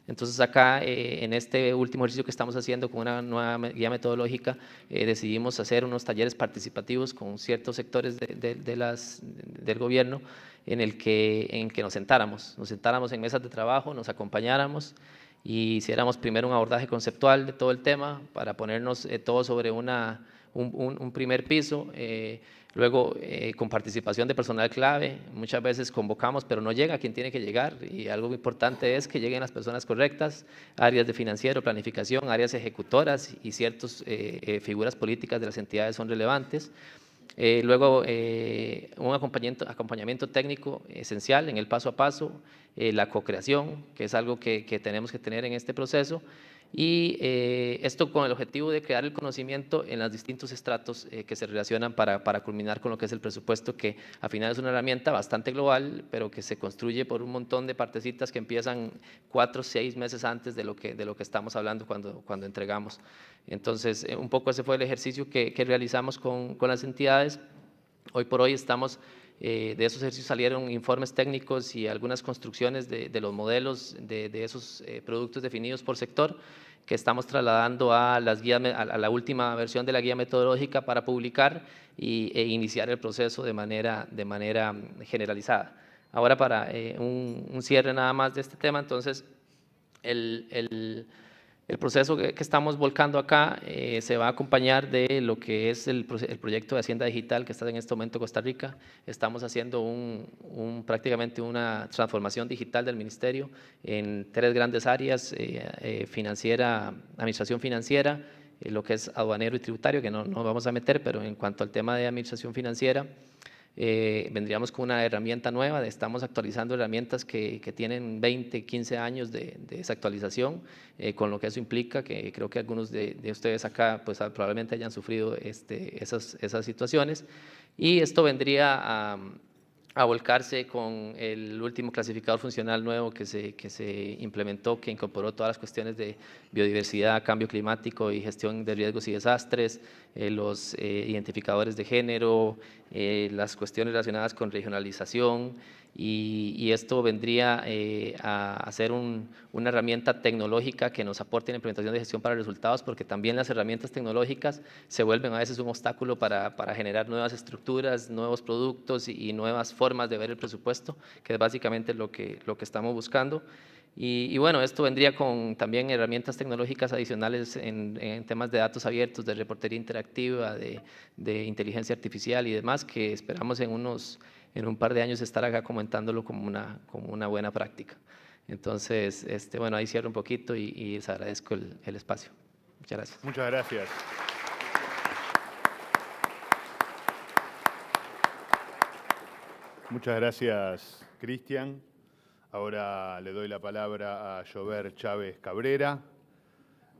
Entonces acá, en este último ejercicio que estamos haciendo con una nueva guía metodológica, decidimos hacer unos talleres participativos con ciertos sectores del gobierno en que nos sentáramos en mesas de trabajo, nos acompañáramos y hiciéramos primero un abordaje conceptual de todo el tema para ponernos todo sobre un primer piso. Luego, con participación de personal clave, muchas veces convocamos, pero no llega quien tiene que llegar, y algo importante es que lleguen las personas correctas, áreas de financiero, planificación, áreas ejecutoras y ciertas figuras políticas de las entidades son relevantes. Luego, un acompañamiento técnico esencial en el paso a paso, la co-creación, que es algo que tenemos que tener en este proceso, y esto con el objetivo de crear el conocimiento en los distintos estratos que se relacionan para culminar con lo que es el presupuesto, que al final es una herramienta bastante global, pero que se construye por un montón de partecitas que empiezan 4 o 6 meses antes de lo que estamos hablando cuando entregamos. Entonces, un poco ese fue el ejercicio que realizamos con las entidades. Hoy por hoy estamos De esos ejercicios salieron informes técnicos y algunas construcciones de los modelos de esos productos definidos por sector, que estamos trasladando a la última versión de la guía metodológica para publicar e iniciar el proceso de manera generalizada. Ahora, para un cierre nada más de este tema, entonces, el proceso que estamos volcando acá se va a acompañar de lo que es el proyecto de Hacienda Digital que está en este momento en Costa Rica. Estamos haciendo prácticamente una transformación digital del ministerio en 3 grandes áreas: financiera, administración financiera, lo que es aduanero y tributario, que no vamos a meter, pero en cuanto al tema de administración financiera, vendríamos con una herramienta nueva. Estamos actualizando herramientas que tienen 20, 15 años de desactualización, con lo que eso implica, que creo que algunos de ustedes acá pues, probablemente hayan sufrido esas situaciones. Y esto vendría a volcarse con el último clasificador funcional nuevo que se implementó, que incorporó todas las cuestiones de biodiversidad, cambio climático y gestión de riesgos y desastres, los identificadores de género, las cuestiones relacionadas con regionalización, y esto vendría a ser una herramienta tecnológica que nos aporte en la implementación de gestión para resultados, porque también las herramientas tecnológicas se vuelven a veces un obstáculo para generar nuevas estructuras, nuevos productos y nuevas formas de ver el presupuesto, que es básicamente lo que estamos buscando. Y bueno, esto vendría con también herramientas tecnológicas adicionales en temas de datos abiertos, de reportería interactiva, de inteligencia artificial y demás, que esperamos en un par de años estar acá comentándolo como una buena práctica. Entonces, bueno, ahí cierro un poquito y les agradezco el espacio. Muchas gracias. Muchas gracias. Muchas gracias, Cristian. Ahora le doy la palabra a Jover Chávez Cabrera,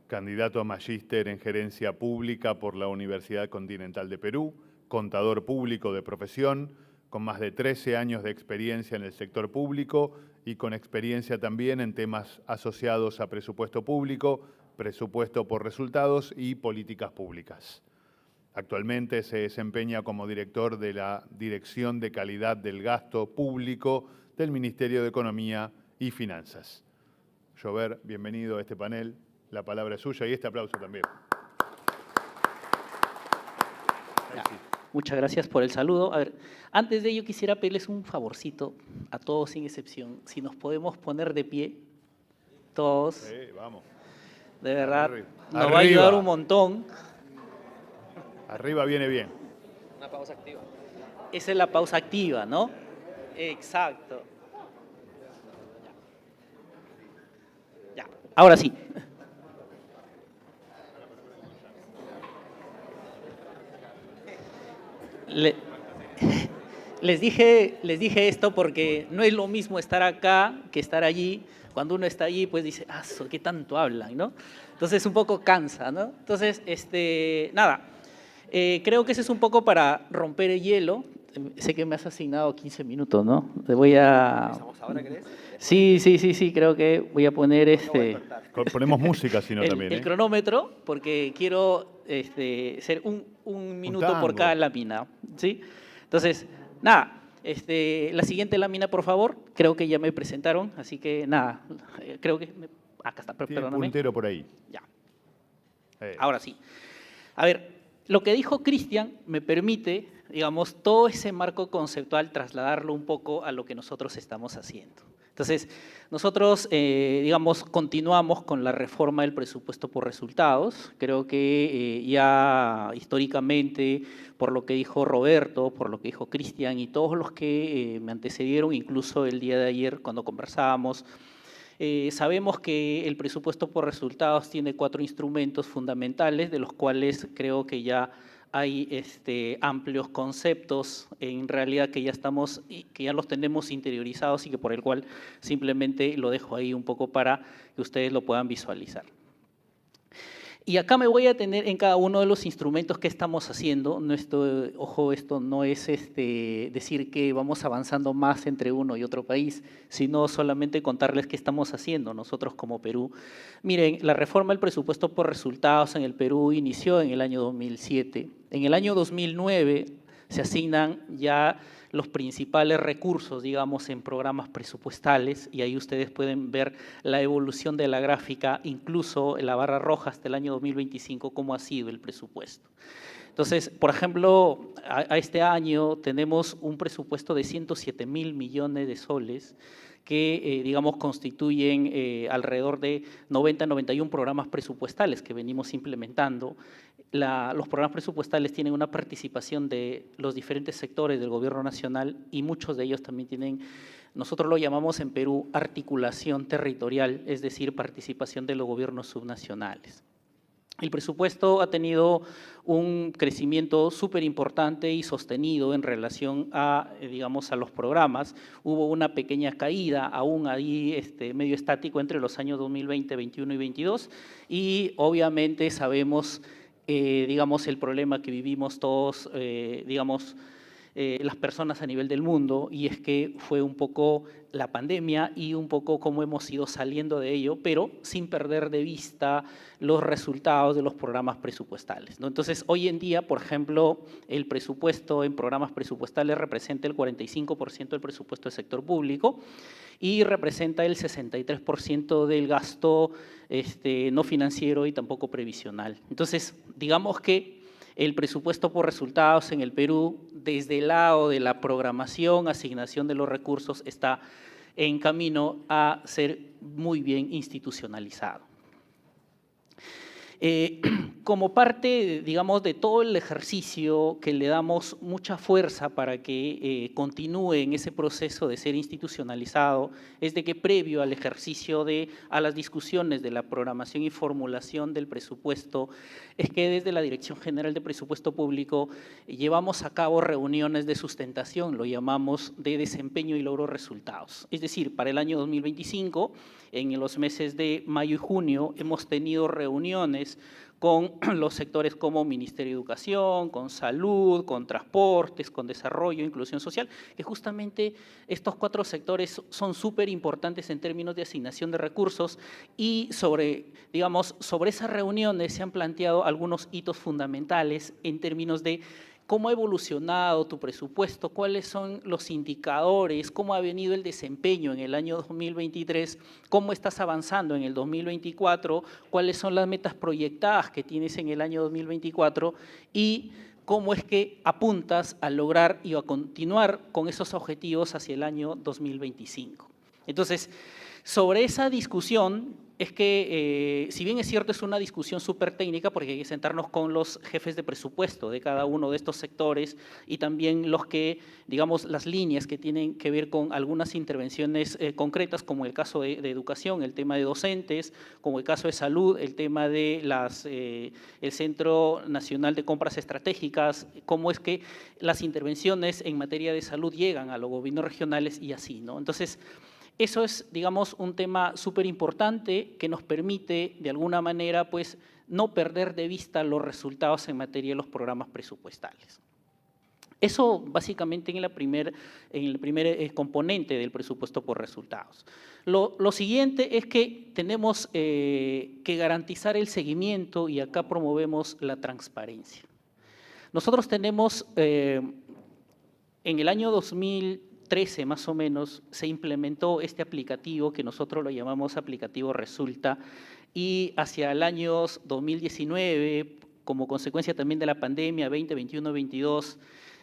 candidato a magíster en Gerencia Pública por la Universidad Continental de Perú, contador público de profesión, con más de 13 años de experiencia en el sector público y con experiencia también en temas asociados a presupuesto público, presupuesto por resultados y políticas públicas. Actualmente se desempeña como director de la Dirección de Calidad del Gasto Público del Ministerio de Economía y Finanzas. Jover, bienvenido a este panel. La palabra es suya y este aplauso también. Muchas gracias por el saludo. A ver, antes de ello quisiera pedirles un favorcito a todos sin excepción. Si nos podemos poner de pie, todos. Vamos. De verdad, nos Arriba. va a ayudar un montón. Arriba viene bien. Una pausa activa. Esa es la pausa activa, ¿no? Exacto. Ya, ahora sí. Les dije esto porque no es lo mismo estar acá que estar allí. Cuando uno está allí, pues dice, ¿qué tanto hablan?, ¿no? Entonces un poco cansa, ¿no? Entonces, nada, creo que ese es un poco para romper el hielo. Sé que me has asignado 15 minutos, ¿no? Te voy a… ¿Empezamos ahora, crees? Sí, creo que voy a poner Ponemos música, si no, también. El cronómetro, porque quiero ser un minuto por cada lámina, ¿sí? Entonces, nada, la siguiente lámina, por favor. Creo que ya me presentaron, así que nada, creo que… Acá está, perdóname. Un puntero por ahí. Ya. Ahora sí. A ver, lo que dijo Cristian me permite, digamos, todo ese marco conceptual trasladarlo un poco a lo que nosotros estamos haciendo. Entonces, nosotros, digamos, continuamos con la reforma del presupuesto por resultados. Creo que ya históricamente, por lo que dijo Roberto, por lo que dijo Cristian y todos los que me antecedieron, incluso el día de ayer cuando conversábamos, sabemos que el presupuesto por resultados tiene 4 instrumentos fundamentales, de los cuales creo que ya hay amplios conceptos en realidad que ya los tenemos interiorizados y que por el cual simplemente lo dejo ahí un poco para que ustedes lo puedan visualizar. Y acá me voy a tener en cada uno de los instrumentos que estamos haciendo. Ojo, esto no es decir que vamos avanzando más entre uno y otro país, sino solamente contarles qué estamos haciendo nosotros como Perú. Miren, la reforma del presupuesto por resultados en el Perú inició en el año 2007. En el año 2009 se asignan ya los principales recursos, digamos, en programas presupuestales, y ahí ustedes pueden ver la evolución de la gráfica, incluso en la barra roja hasta el año 2025, cómo ha sido el presupuesto. Entonces, por ejemplo, a este año tenemos un presupuesto de 107.000 millones de soles que, digamos, constituyen alrededor de 90-91 programas presupuestales que venimos implementando. Los programas presupuestales tienen una participación de los diferentes sectores del gobierno nacional y muchos de ellos también tienen, nosotros lo llamamos en Perú, articulación territorial, es decir, participación de los gobiernos subnacionales. El presupuesto ha tenido un crecimiento súper importante y sostenido en relación a, digamos, a los programas. Hubo una pequeña caída, aún ahí medio estático entre los años 2020, 21 y 22, y obviamente sabemos, digamos, el problema que vivimos todos, digamos, las personas a nivel del mundo, y es que fue un poco la pandemia y un poco cómo hemos ido saliendo de ello, pero sin perder de vista los resultados de los programas presupuestales, ¿no? Entonces, hoy en día, por ejemplo, el presupuesto en programas presupuestales representa el 45% del presupuesto del sector público y representa el 63% del gasto no financiero y tampoco previsional. Entonces, digamos que el presupuesto por resultados en el Perú, desde el lado de la programación, asignación de los recursos, está en camino a ser muy bien institucionalizado. Como parte, digamos, de todo el ejercicio que le damos mucha fuerza para que continúe en ese proceso de ser institucionalizado, es de que previo al ejercicio a las discusiones de la programación y formulación del presupuesto, es que desde la Dirección General de Presupuesto Público llevamos a cabo reuniones de sustentación, lo llamamos de desempeño y logro resultados. Es decir, para el año 2025, en los meses de mayo y junio, hemos tenido reuniones con los sectores como Ministerio de Educación, con Salud, con Transportes, con Desarrollo, Inclusión Social, que justamente estos 4 sectores son súper importantes en términos de asignación de recursos, y sobre esas reuniones se han planteado algunos hitos fundamentales en términos de cómo ha evolucionado tu presupuesto, cuáles son los indicadores, cómo ha venido el desempeño en el año 2023, cómo estás avanzando en el 2024, cuáles son las metas proyectadas que tienes en el año 2024 y cómo es que apuntas a lograr y a continuar con esos objetivos hacia el año 2025. Entonces, sobre esa discusión es que, si bien es cierto, es una discusión súper técnica, porque hay que sentarnos con los jefes de presupuesto de cada uno de estos sectores y también los que, digamos, las líneas que tienen que ver con algunas intervenciones concretas, como el caso de educación, el tema de docentes, como el caso de salud, el tema de el Centro Nacional de Compras Estratégicas, cómo es que las intervenciones en materia de salud llegan a los gobiernos regionales y así, ¿no? Entonces, eso es, digamos, un tema súper importante que nos permite, de alguna manera, pues, no perder de vista los resultados en materia de los programas presupuestales. Eso, básicamente, en el primer componente del presupuesto por resultados. Lo siguiente es que tenemos que garantizar el seguimiento, y acá promovemos la transparencia. Nosotros tenemos, en el año 2013 más o menos, se implementó este aplicativo que nosotros lo llamamos aplicativo Resulta, y hacia el año 2019, como consecuencia también de la pandemia, 2021, 22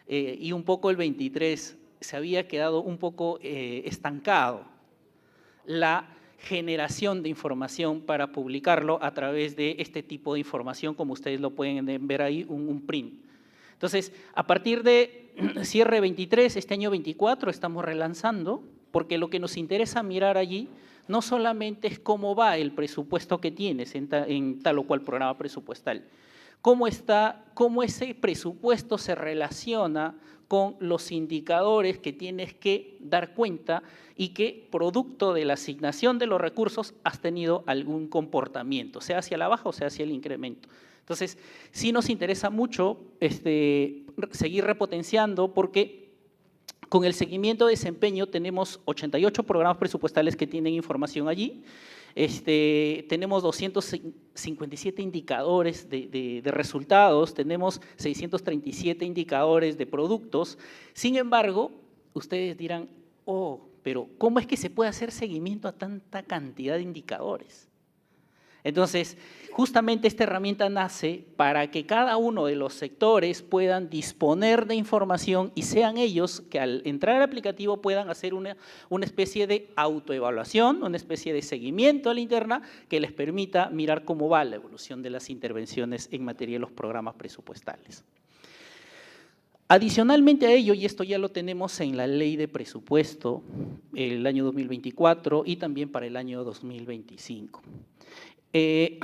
y un poco el 23, se había quedado un poco estancado la generación de información para publicarlo a través de este tipo de información, como ustedes lo pueden ver ahí, un print. Entonces, a partir de cierre 23, este año 24, estamos relanzando, porque lo que nos interesa mirar allí no solamente es cómo va el presupuesto que tienes en tal o cual programa presupuestal, cómo ese presupuesto se relaciona con los indicadores que tienes que dar cuenta y que, producto de la asignación de los recursos, has tenido algún comportamiento, sea hacia la baja o sea hacia el incremento. Entonces, sí nos interesa mucho seguir repotenciando, porque con el seguimiento de desempeño tenemos 88 programas presupuestales que tienen información allí. Tenemos 257 indicadores de resultados, tenemos 637 indicadores de productos. Sin embargo, ustedes dirán, oh, pero ¿cómo es que se puede hacer seguimiento a tanta cantidad de indicadores? Entonces, justamente esta herramienta nace para que cada uno de los sectores puedan disponer de información y sean ellos que al entrar al aplicativo puedan hacer una especie de autoevaluación, una especie de seguimiento a la interna que les permita mirar cómo va la evolución de las intervenciones en materia de los programas presupuestales. Adicionalmente a ello, y esto ya lo tenemos en la ley de presupuesto, el año 2024 y también para el año 2025.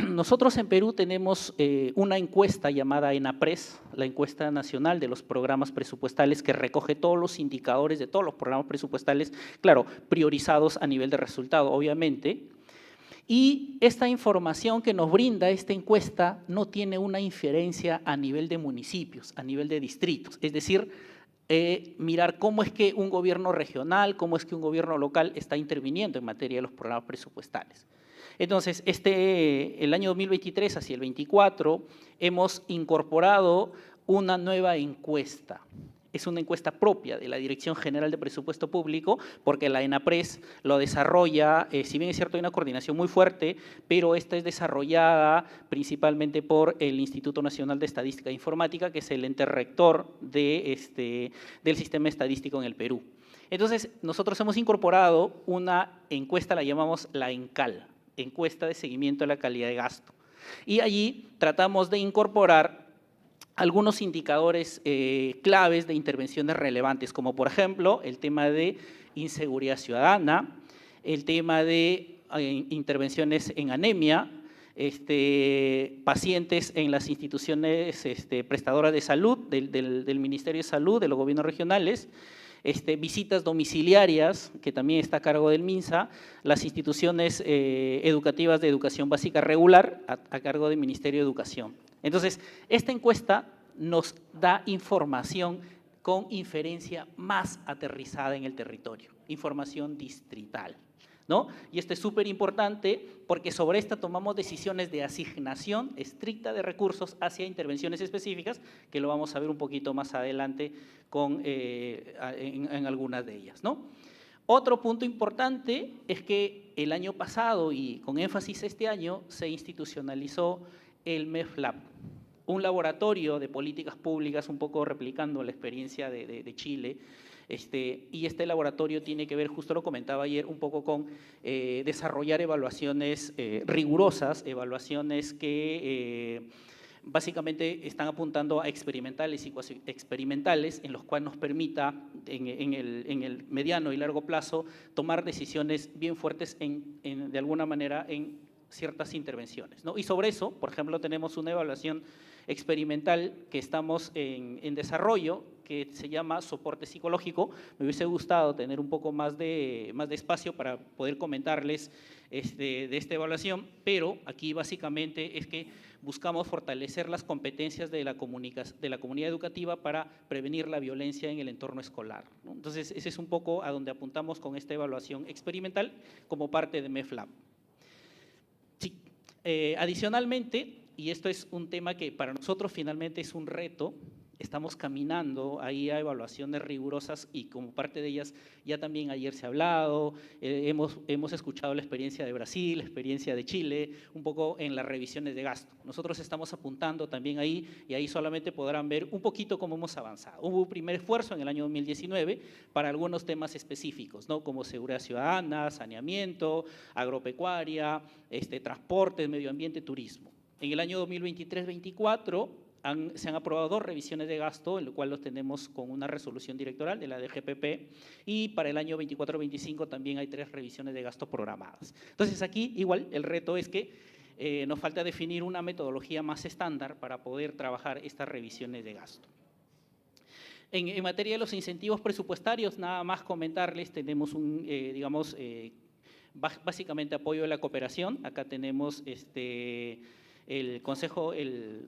Nosotros en Perú tenemos una encuesta llamada ENAPRES, la encuesta nacional de los programas presupuestales, que recoge todos los indicadores de todos los programas presupuestales, claro, priorizados a nivel de resultado, obviamente. Y esta información que nos brinda esta encuesta no tiene una inferencia a nivel de municipios, a nivel de distritos, es decir, mirar cómo es que un gobierno regional, cómo es que un gobierno local está interviniendo en materia de los programas presupuestales. Entonces, el año 2023 hacia el 24 hemos incorporado una nueva encuesta. Es una encuesta propia de la Dirección General de Presupuesto Público, porque la ENAPRES lo desarrolla, si bien es cierto, hay una coordinación muy fuerte, pero esta es desarrollada principalmente por el Instituto Nacional de Estadística e Informática, que es el ente rector del sistema estadístico en el Perú. Entonces, nosotros hemos incorporado una encuesta, la llamamos la ENCAL, encuesta de seguimiento de la calidad de gasto. Y allí tratamos de incorporar algunos indicadores claves de intervenciones relevantes, como por ejemplo el tema de inseguridad ciudadana, el tema de intervenciones en anemia, pacientes en las instituciones prestadoras de salud, del Ministerio de Salud, de los gobiernos regionales, visitas domiciliarias, que también está a cargo del MINSA, las instituciones educativas de educación básica regular, a cargo del Ministerio de Educación. Entonces, esta encuesta nos da información con inferencia más aterrizada en el territorio, información distrital, ¿no? Y esto es súper importante porque sobre esta tomamos decisiones de asignación estricta de recursos hacia intervenciones específicas, que lo vamos a ver un poquito más adelante en algunas de ellas, ¿no? Otro punto importante es que el año pasado, y con énfasis este año, se institucionalizó el MEFLAB, un laboratorio de políticas públicas, un poco replicando la experiencia de Chile, y este laboratorio tiene que ver, justo lo comentaba ayer, un poco con desarrollar evaluaciones rigurosas, evaluaciones que básicamente están apuntando a experimentales y cuasi experimentales, en los cuales nos permita en el mediano y largo plazo tomar decisiones bien fuertes de alguna manera en ciertas intervenciones, ¿no? Y sobre eso, por ejemplo, tenemos una evaluación experimental que estamos en desarrollo, que se llama soporte psicológico. Me hubiese gustado tener un poco más de espacio para poder comentarles de esta evaluación, pero aquí básicamente es que buscamos fortalecer las competencias de la comunidad educativa para prevenir la violencia en el entorno escolar, ¿no? Entonces, ese es un poco a donde apuntamos con esta evaluación experimental como parte de MEFLAB. Sí. Adicionalmente, y esto es un tema que para nosotros finalmente es un reto, estamos caminando ahí a evaluaciones rigurosas y como parte de ellas ya también ayer se ha hablado, hemos escuchado la experiencia de Brasil, la experiencia de Chile, un poco en las revisiones de gasto. Nosotros estamos apuntando también ahí y ahí solamente podrán ver un poquito cómo hemos avanzado. Hubo un primer esfuerzo en el año 2019 para algunos temas específicos, ¿no? Como seguridad ciudadana, saneamiento, agropecuaria, transportes, medio ambiente, turismo. En el año 2023-24 se han aprobado 2 revisiones de gasto, en lo cual los tenemos con una resolución directoral de la DGPP, y para el año 24-25 también hay 3 revisiones de gasto programadas. Entonces aquí igual el reto es que nos falta definir una metodología más estándar para poder trabajar estas revisiones de gasto. En materia de los incentivos presupuestarios, nada más comentarles, tenemos básicamente apoyo de la cooperación. Acá tenemos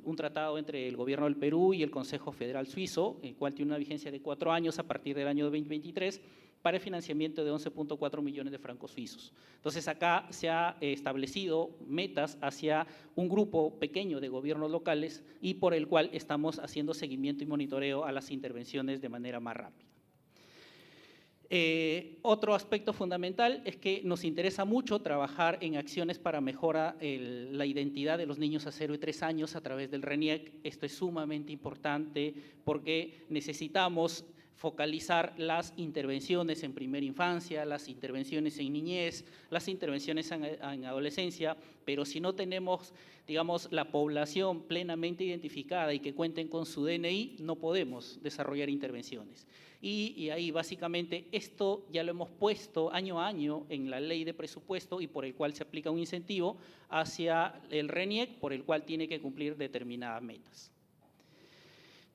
un tratado entre el Gobierno del Perú y el Consejo Federal Suizo, el cual tiene una vigencia de 4 años a partir del año 2023, para el financiamiento de 11.4 millones de francos suizos. Entonces, acá se ha establecido metas hacia un grupo pequeño de gobiernos locales y por el cual estamos haciendo seguimiento y monitoreo a las intervenciones de manera más rápida. Otro aspecto fundamental es que nos interesa mucho trabajar en acciones para mejorar la identidad de los niños a 0 y 3 años a través del RENIEC. Esto es sumamente importante porque necesitamos focalizar las intervenciones en primera infancia, las intervenciones en niñez, las intervenciones en adolescencia, pero si no tenemos, digamos, la población plenamente identificada y que cuenten con su DNI, no podemos desarrollar intervenciones. Y ahí básicamente esto ya lo hemos puesto año a año en la ley de presupuesto y por el cual se aplica un incentivo hacia el RENIEC, por el cual tiene que cumplir determinadas metas.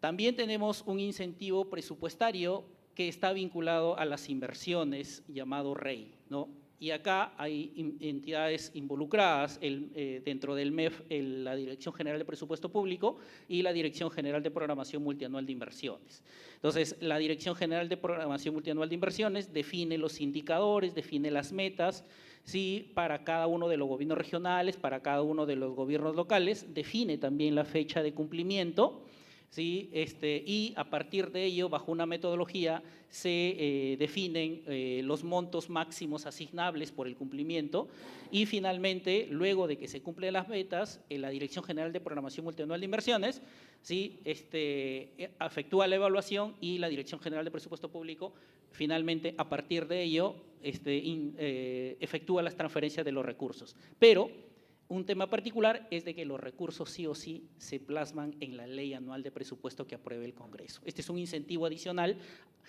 También tenemos un incentivo presupuestario que está vinculado a las inversiones llamado REI, ¿no? Y acá hay entidades involucradas dentro del MEF, la Dirección General de Presupuesto Público y la Dirección General de Programación Multianual de Inversiones. Entonces, la Dirección General de Programación Multianual de Inversiones define los indicadores, define las metas, ¿sí? Para cada uno de los gobiernos regionales, para cada uno de los gobiernos locales, define también la fecha de cumplimiento, ¿sí? Y a partir de ello, bajo una metodología, se definen los montos máximos asignables por el cumplimiento y finalmente, luego de que se cumplen las metas, la Dirección General de Programación Multianual de Inversiones, ¿sí? Efectúa la evaluación y la Dirección General de Presupuesto Público, finalmente, a partir de ello, efectúa las transferencias de los recursos. Pero un tema particular es de que los recursos sí o sí se plasman en la ley anual de presupuesto que apruebe el Congreso. Este es un incentivo adicional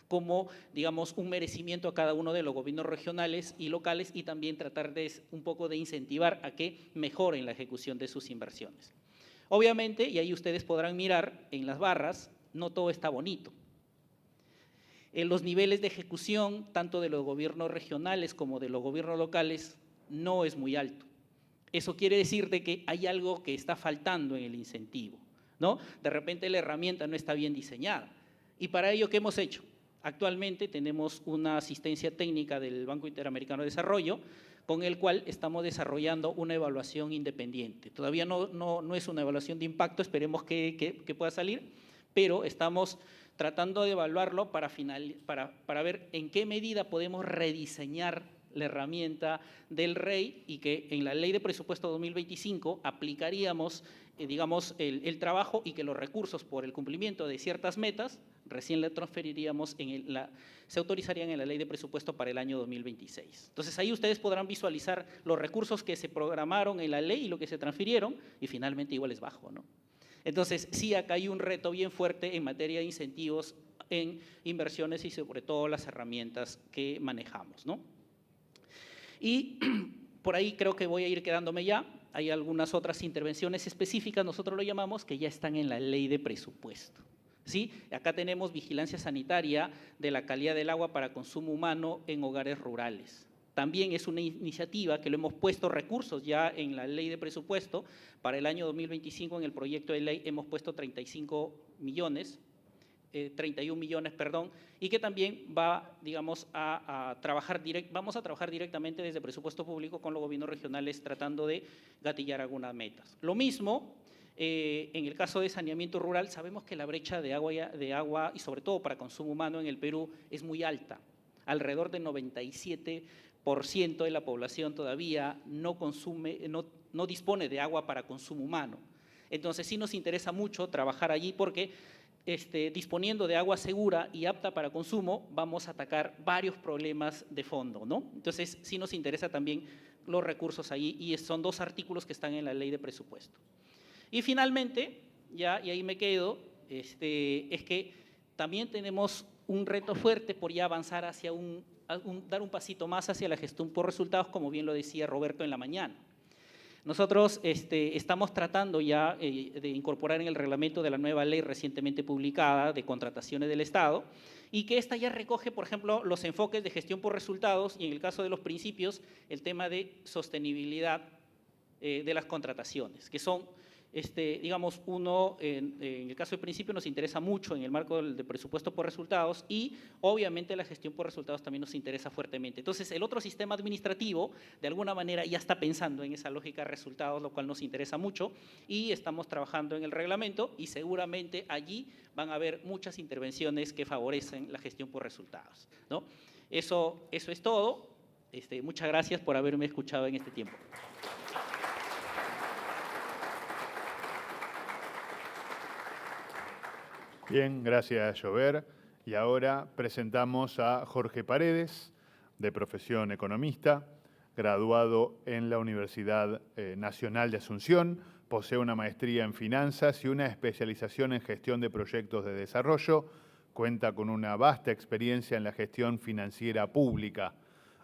como, digamos, un merecimiento a cada uno de los gobiernos regionales y locales y también tratar de un poco de incentivar a que mejoren la ejecución de sus inversiones. Obviamente, y ahí ustedes podrán mirar en las barras, no todo está bonito. Los niveles de ejecución, tanto de los gobiernos regionales como de los gobiernos locales, no es muy alto. Eso quiere decir de que hay algo que está faltando en el incentivo, ¿no? De repente la herramienta no está bien diseñada. Y para ello, ¿qué hemos hecho? Actualmente tenemos una asistencia técnica del Banco Interamericano de Desarrollo, con el cual estamos desarrollando una evaluación independiente. Todavía no es una evaluación de impacto, esperemos que pueda salir, pero estamos tratando de evaluarlo para ver en qué medida podemos rediseñar la herramienta del REI y que en la Ley de Presupuesto 2025 aplicaríamos, digamos, el trabajo y que los recursos por el cumplimiento de ciertas metas recién le transferiríamos, se autorizarían en la Ley de Presupuesto para el año 2026. Entonces, ahí ustedes podrán visualizar los recursos que se programaron en la ley y lo que se transfirieron y finalmente igual es bajo, ¿no? Entonces, sí, acá hay un reto bien fuerte en materia de incentivos en inversiones y sobre todo las herramientas que manejamos, ¿no? Y por ahí creo que voy a ir quedándome ya. Hay algunas otras intervenciones específicas, nosotros lo llamamos, que ya están en la ley de presupuesto. ¿Sí? Acá tenemos vigilancia sanitaria de la calidad del agua para consumo humano en hogares rurales. También es una iniciativa que lo hemos puesto recursos ya en la ley de presupuesto. Para el año 2025 en el proyecto de ley hemos puesto 31 millones, perdón, y que también va, digamos, vamos a trabajar directamente desde presupuesto público con los gobiernos regionales tratando de gatillar algunas metas. Lo mismo, en el caso de saneamiento rural, sabemos que la brecha de agua y sobre todo para consumo humano en el Perú es muy alta. Alrededor del 97% de la población todavía no dispone de agua para consumo humano. Entonces sí nos interesa mucho trabajar allí porque disponiendo de agua segura y apta para consumo, vamos a atacar varios problemas de fondo, ¿no? Entonces, sí nos interesa también los recursos ahí y son 2 artículos que están en la ley de presupuesto. Y finalmente, y ahí me quedo, es que también tenemos un reto fuerte por ya avanzar hacia dar un pasito más hacia la gestión por resultados, como bien lo decía Roberto en la mañana. Nosotros estamos tratando ya de incorporar en el reglamento de la nueva ley recientemente publicada de contrataciones del Estado y que esta ya recoge, por ejemplo, los enfoques de gestión por resultados y en el caso de los principios, el tema de sostenibilidad de las contrataciones, que son digamos, uno, en el caso del principio nos interesa mucho en el marco del presupuesto por resultados y obviamente la gestión por resultados también nos interesa fuertemente. Entonces, el otro sistema administrativo, de alguna manera, ya está pensando en esa lógica de resultados, lo cual nos interesa mucho y estamos trabajando en el reglamento y seguramente allí van a haber muchas intervenciones que favorecen la gestión por resultados, ¿no? Eso es todo. Muchas gracias por haberme escuchado en este tiempo. Bien, gracias, Llover. Y ahora presentamos a Jorge Paredes, de profesión economista, graduado en la Universidad Nacional de Asunción, posee una maestría en finanzas y una especialización en gestión de proyectos de desarrollo, cuenta con una vasta experiencia en la gestión financiera pública.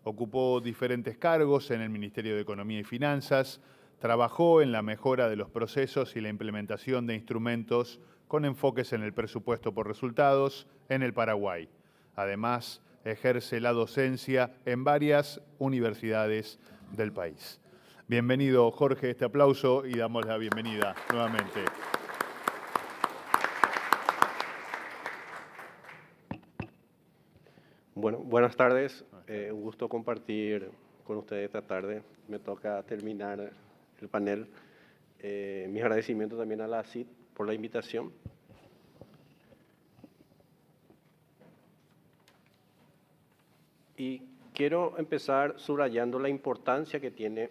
Ocupó diferentes cargos en el Ministerio de Economía y Finanzas, trabajó en la mejora de los procesos y la implementación de instrumentos con enfoques en el presupuesto por resultados en el Paraguay. Además, ejerce la docencia en varias universidades del país. Bienvenido, Jorge, este aplauso y damos la bienvenida nuevamente. Bueno, buenas tardes. Un gusto compartir con ustedes esta tarde. Me toca terminar el panel. Mis agradecimientos también a la ACID por la invitación. Y quiero empezar subrayando la importancia que tiene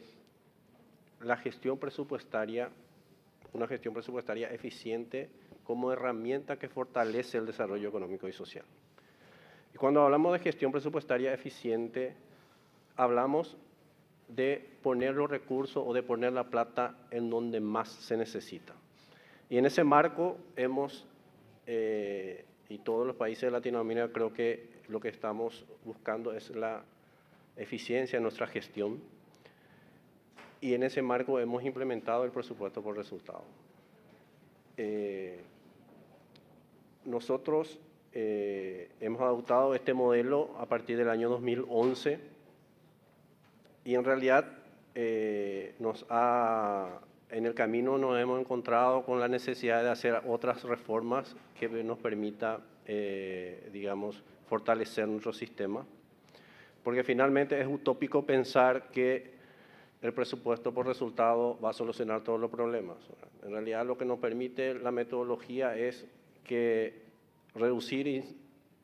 la gestión presupuestaria, una gestión presupuestaria eficiente como herramienta que fortalece el desarrollo económico y social. Y cuando hablamos de gestión presupuestaria eficiente, hablamos de poner los recursos o de poner la plata en donde más se necesita. Y en ese marco hemos, y todos los países de Latinoamérica, creo que lo que estamos buscando es la eficiencia en nuestra gestión. Y en ese marco hemos implementado el presupuesto por resultado. Nosotros hemos adoptado este modelo a partir del año 2011 y en realidad en el camino nos hemos encontrado con la necesidad de hacer otras reformas que nos permita, digamos, fortalecer nuestro sistema, porque finalmente es utópico pensar que el presupuesto por resultado va a solucionar todos los problemas. En realidad lo que nos permite la metodología es que reducir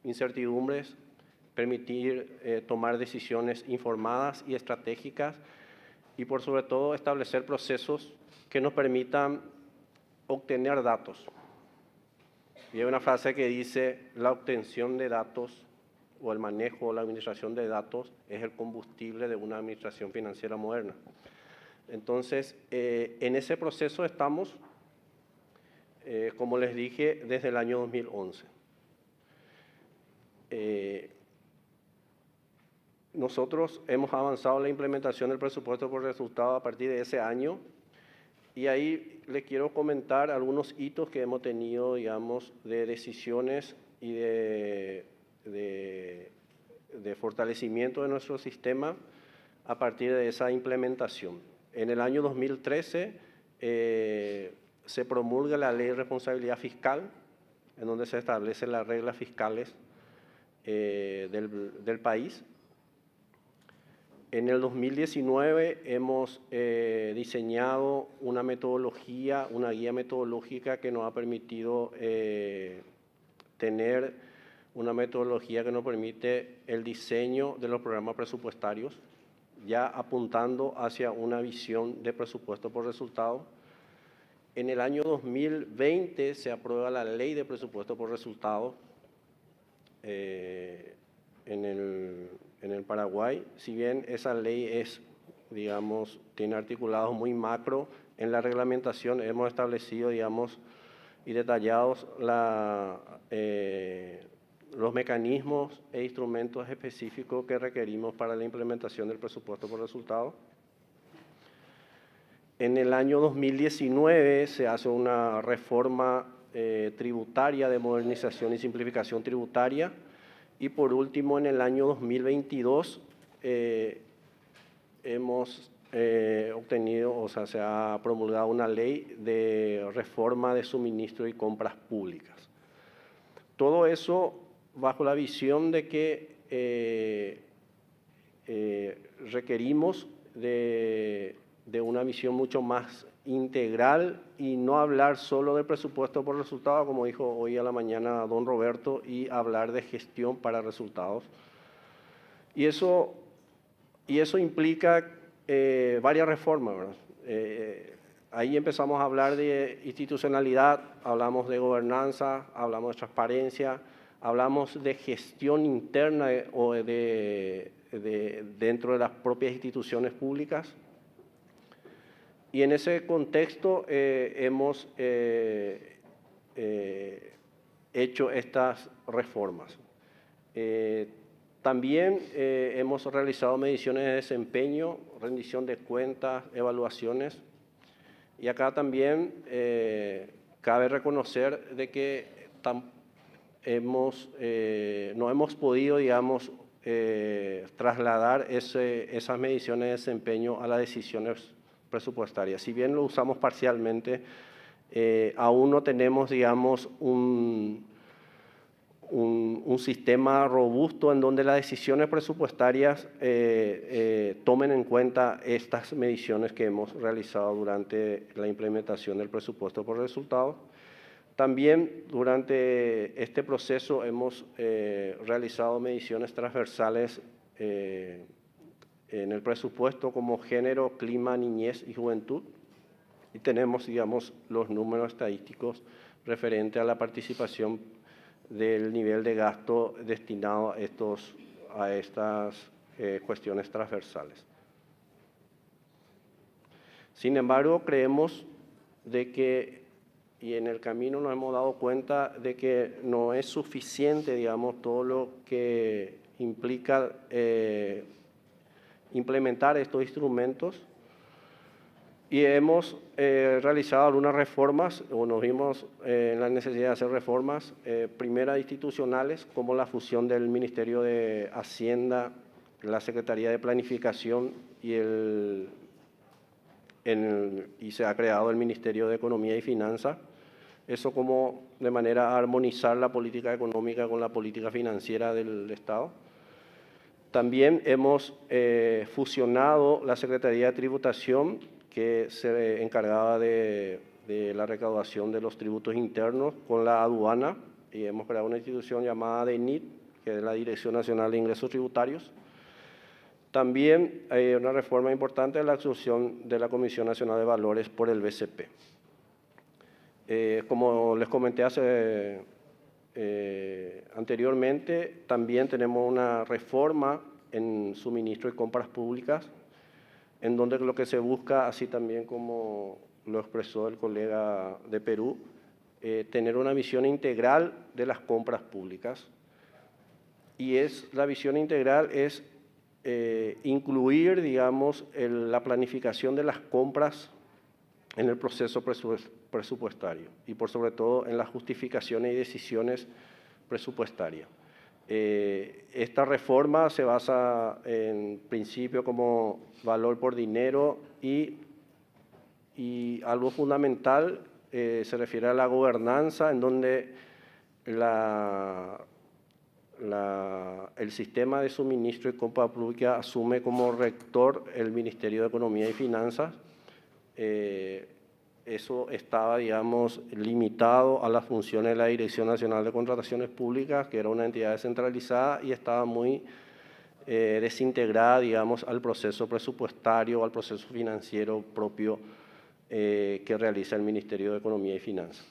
incertidumbres, permitir tomar decisiones informadas y estratégicas y por sobre todo establecer procesos que nos permitan obtener datos. Y hay una frase que dice, la obtención de datos o el manejo o la administración de datos es el combustible de una administración financiera moderna. Entonces, en ese proceso estamos, como les dije, desde el año 2011. Nosotros hemos avanzado en la implementación del presupuesto por resultado a partir de ese año y ahí les quiero comentar algunos hitos que hemos tenido, digamos, de decisiones y de fortalecimiento de nuestro sistema a partir de esa implementación. En el año 2013 se promulga la Ley de Responsabilidad Fiscal, en donde se establecen las reglas fiscales del país. En el 2019 hemos diseñado una metodología, una guía metodológica que nos ha permitido tener una metodología que nos permite el diseño de los programas presupuestarios, ya apuntando hacia una visión de presupuesto por resultado. En el año 2020 se aprueba la Ley de Presupuesto por Resultado en el Paraguay. Si bien esa ley es, digamos, tiene articulados muy macro, en la reglamentación hemos establecido, digamos, y detallados los mecanismos e instrumentos específicos que requerimos para la implementación del presupuesto por resultado. En el año 2019 se hace una reforma tributaria de modernización y simplificación tributaria y por último en el año 2022 hemos obtenido, o sea, se ha promulgado una ley de reforma de suministro y compras públicas. Todo eso bajo la visión de que requerimos de una visión mucho más integral y no hablar solo de presupuesto por resultado, como dijo hoy a la mañana don Roberto, y hablar de gestión para resultados. Y eso implica varias reformas, ¿verdad? Ahí empezamos a hablar de institucionalidad, hablamos de gobernanza, hablamos de transparencia, hablamos de gestión interna o dentro de las propias instituciones públicas. Y en ese contexto hemos hecho estas reformas. También hemos realizado mediciones de desempeño, rendición de cuentas, evaluaciones. Y acá también cabe reconocer de que no hemos podido, digamos, trasladar esas mediciones de desempeño a las decisiones presupuestarias. Si bien lo usamos parcialmente, aún no tenemos, digamos, un sistema robusto en donde las decisiones presupuestarias tomen en cuenta estas mediciones que hemos realizado durante la implementación del presupuesto por resultados. También durante este proceso hemos realizado mediciones transversales en el presupuesto como género, clima, niñez y juventud. Y tenemos, digamos, los números estadísticos referentes a la participación del nivel de gasto destinado a estas cuestiones transversales. Sin embargo, creemos de que, y en el camino nos hemos dado cuenta de que no es suficiente, digamos, todo lo que implica implementar estos instrumentos, y hemos realizado algunas reformas, o nos vimos en la necesidad de hacer reformas, primeras institucionales, como la fusión del Ministerio de Hacienda, la Secretaría de Planificación y se ha creado el Ministerio de Economía y Finanzas. Eso como de manera a armonizar la política económica con la política financiera del Estado. También hemos fusionado la Secretaría de Tributación, que se encargaba de la recaudación de los tributos internos, con la aduana, y hemos creado una institución llamada DENIT, que es la Dirección Nacional de Ingresos Tributarios. También hay una reforma importante de la asunción de la Comisión Nacional de Valores por el BCP. Como les comenté anteriormente, también tenemos una reforma en suministro y compras públicas, en donde lo que se busca, así también como lo expresó el colega de Perú, tener una visión integral de las compras públicas. Y la visión integral es incluir, digamos, la planificación de las compras en el proceso presupuestario y por sobre todo en las justificaciones y decisiones presupuestarias. Esta reforma se basa en principio como valor por dinero y algo fundamental se refiere a la gobernanza, en donde el sistema de suministro y compra pública asume como rector el Ministerio de Economía y Finanzas. Eso estaba, digamos, limitado a las funciones de la Dirección Nacional de Contrataciones Públicas, que era una entidad descentralizada y estaba muy desintegrada, digamos, al proceso presupuestario, al proceso financiero propio que realiza el Ministerio de Economía y Finanzas.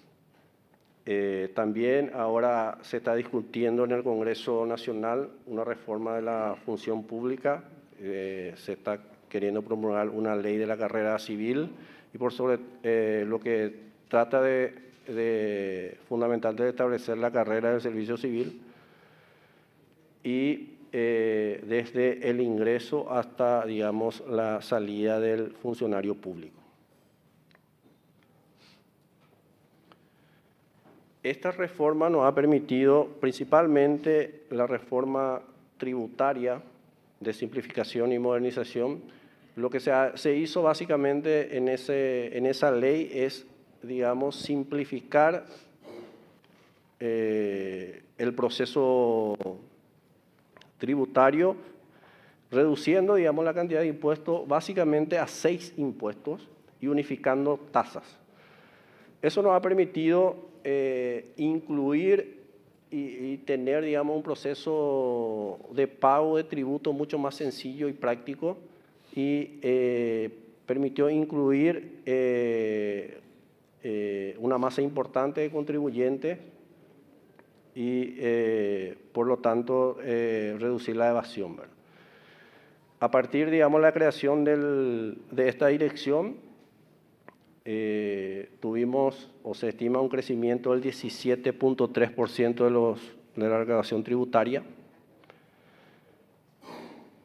También ahora se está discutiendo en el Congreso Nacional una reforma de la función pública, se está queriendo promulgar una ley de la carrera civil, y por sobre lo que trata fundamental de establecer la carrera del servicio civil y desde el ingreso hasta, digamos, la salida del funcionario público. Esta reforma nos ha permitido, principalmente la reforma tributaria de simplificación y modernización, Lo que se hizo básicamente en esa ley es, digamos, simplificar el proceso tributario, reduciendo, digamos, la cantidad de impuestos básicamente a 6 impuestos y unificando tasas. Eso nos ha permitido incluir y tener, digamos, un proceso de pago de tributo mucho más sencillo y práctico, y permitió incluir una masa importante de contribuyentes y, por lo tanto, reducir la evasión, ¿verdad? A partir, digamos, de la creación de esta dirección, tuvimos, o se estima, un crecimiento del 17.3% de la recaudación tributaria,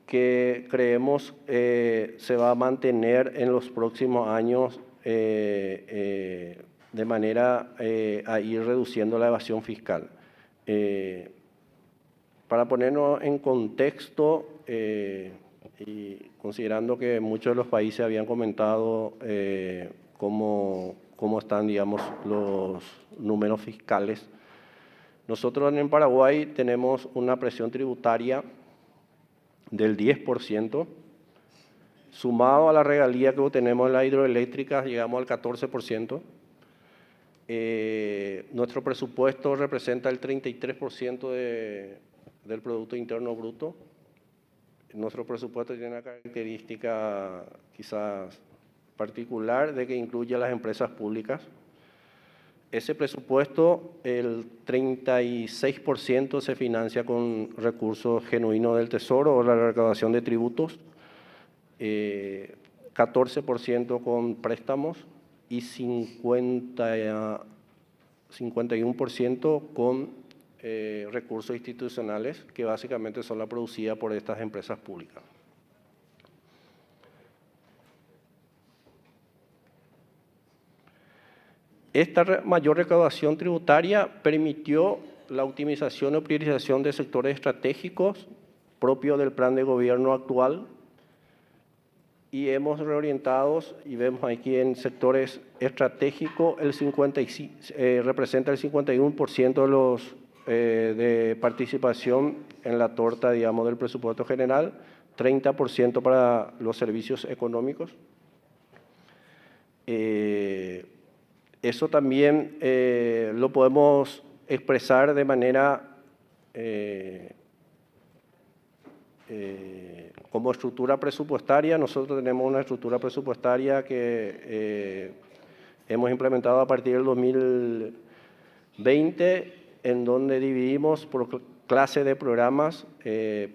que creemos se va a mantener en los próximos años de manera a ir reduciendo la evasión fiscal. Para ponernos en contexto, y considerando que muchos de los países habían comentado cómo están, digamos, los números fiscales, nosotros en Paraguay tenemos una presión tributaria del 10%, sumado a la regalía que obtenemos en las hidroeléctricas, llegamos al 14%. Nuestro presupuesto representa el 33% del Producto Interno Bruto. Nuestro presupuesto tiene una característica quizás particular de que incluye a las empresas públicas. Ese presupuesto, el 36% se financia con recursos genuinos del Tesoro o la recaudación de tributos, 14% con préstamos y 51% con recursos institucionales, que básicamente son la producida por estas empresas públicas. Esta mayor recaudación tributaria permitió la optimización o priorización de sectores estratégicos propios del plan de gobierno actual, y hemos reorientado, y vemos aquí en sectores estratégicos, representa el 51% de participación en la torta, digamos, del presupuesto general, 30% para los servicios económicos. Eso también lo podemos expresar de manera como estructura presupuestaria. Nosotros tenemos una estructura presupuestaria que hemos implementado a partir del 2020, en donde dividimos por clase de programas.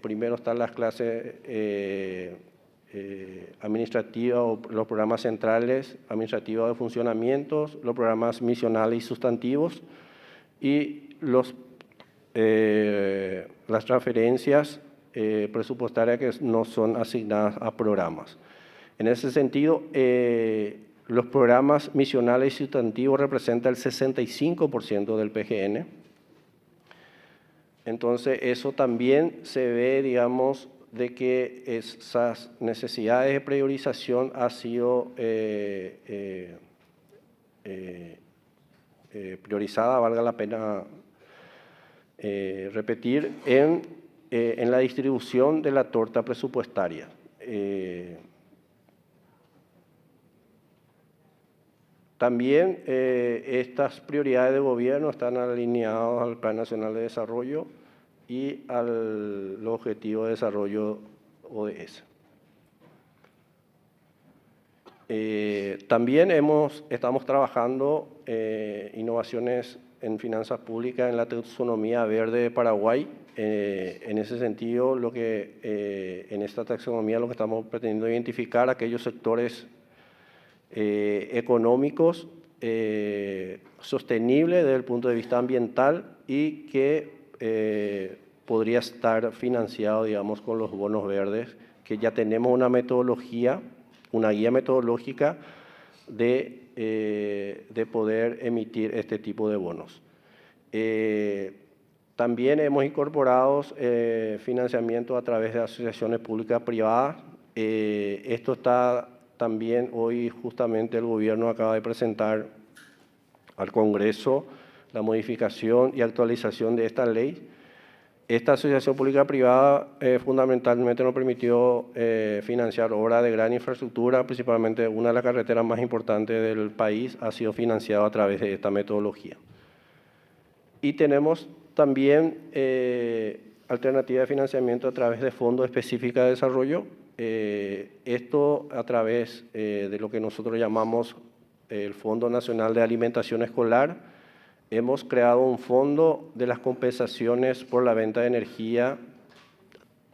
Primero están las clases administrativas o los programas centrales, administrativos de funcionamientos, los programas misionales y sustantivos, y las transferencias presupuestarias que no son asignadas a programas. En ese sentido, los programas misionales y sustantivos representan el 65% del PGN. Entonces, eso también se ve, digamos, de que esas necesidades de priorización han sido priorizadas, valga la pena repetir, en la distribución de la torta presupuestaria. También estas prioridades de gobierno están alineadas al Plan Nacional de Desarrollo y al Objetivo de Desarrollo ODS. También estamos trabajando innovaciones en finanzas públicas en la taxonomía verde de Paraguay. En ese sentido, en esta taxonomía lo que estamos pretendiendo identificar aquellos sectores económicos sostenibles desde el punto de vista ambiental y que podría estar financiado, digamos, con los bonos verdes, que ya tenemos una metodología, una guía metodológica de poder emitir este tipo de bonos. También hemos incorporado financiamiento a través de asociaciones públicas privadas Esto está también, hoy justamente el gobierno acaba de presentar al Congreso la modificación y actualización de esta ley. Esta asociación pública-privada fundamentalmente nos permitió financiar obras de gran infraestructura, principalmente una de las carreteras más importantes del país ha sido financiada a través de esta metodología. Y tenemos también alternativa de financiamiento a través de fondos específicos de desarrollo. Esto a través de lo que nosotros llamamos el Fondo Nacional de Alimentación Escolar. Hemos creado un fondo de las compensaciones por la venta de energía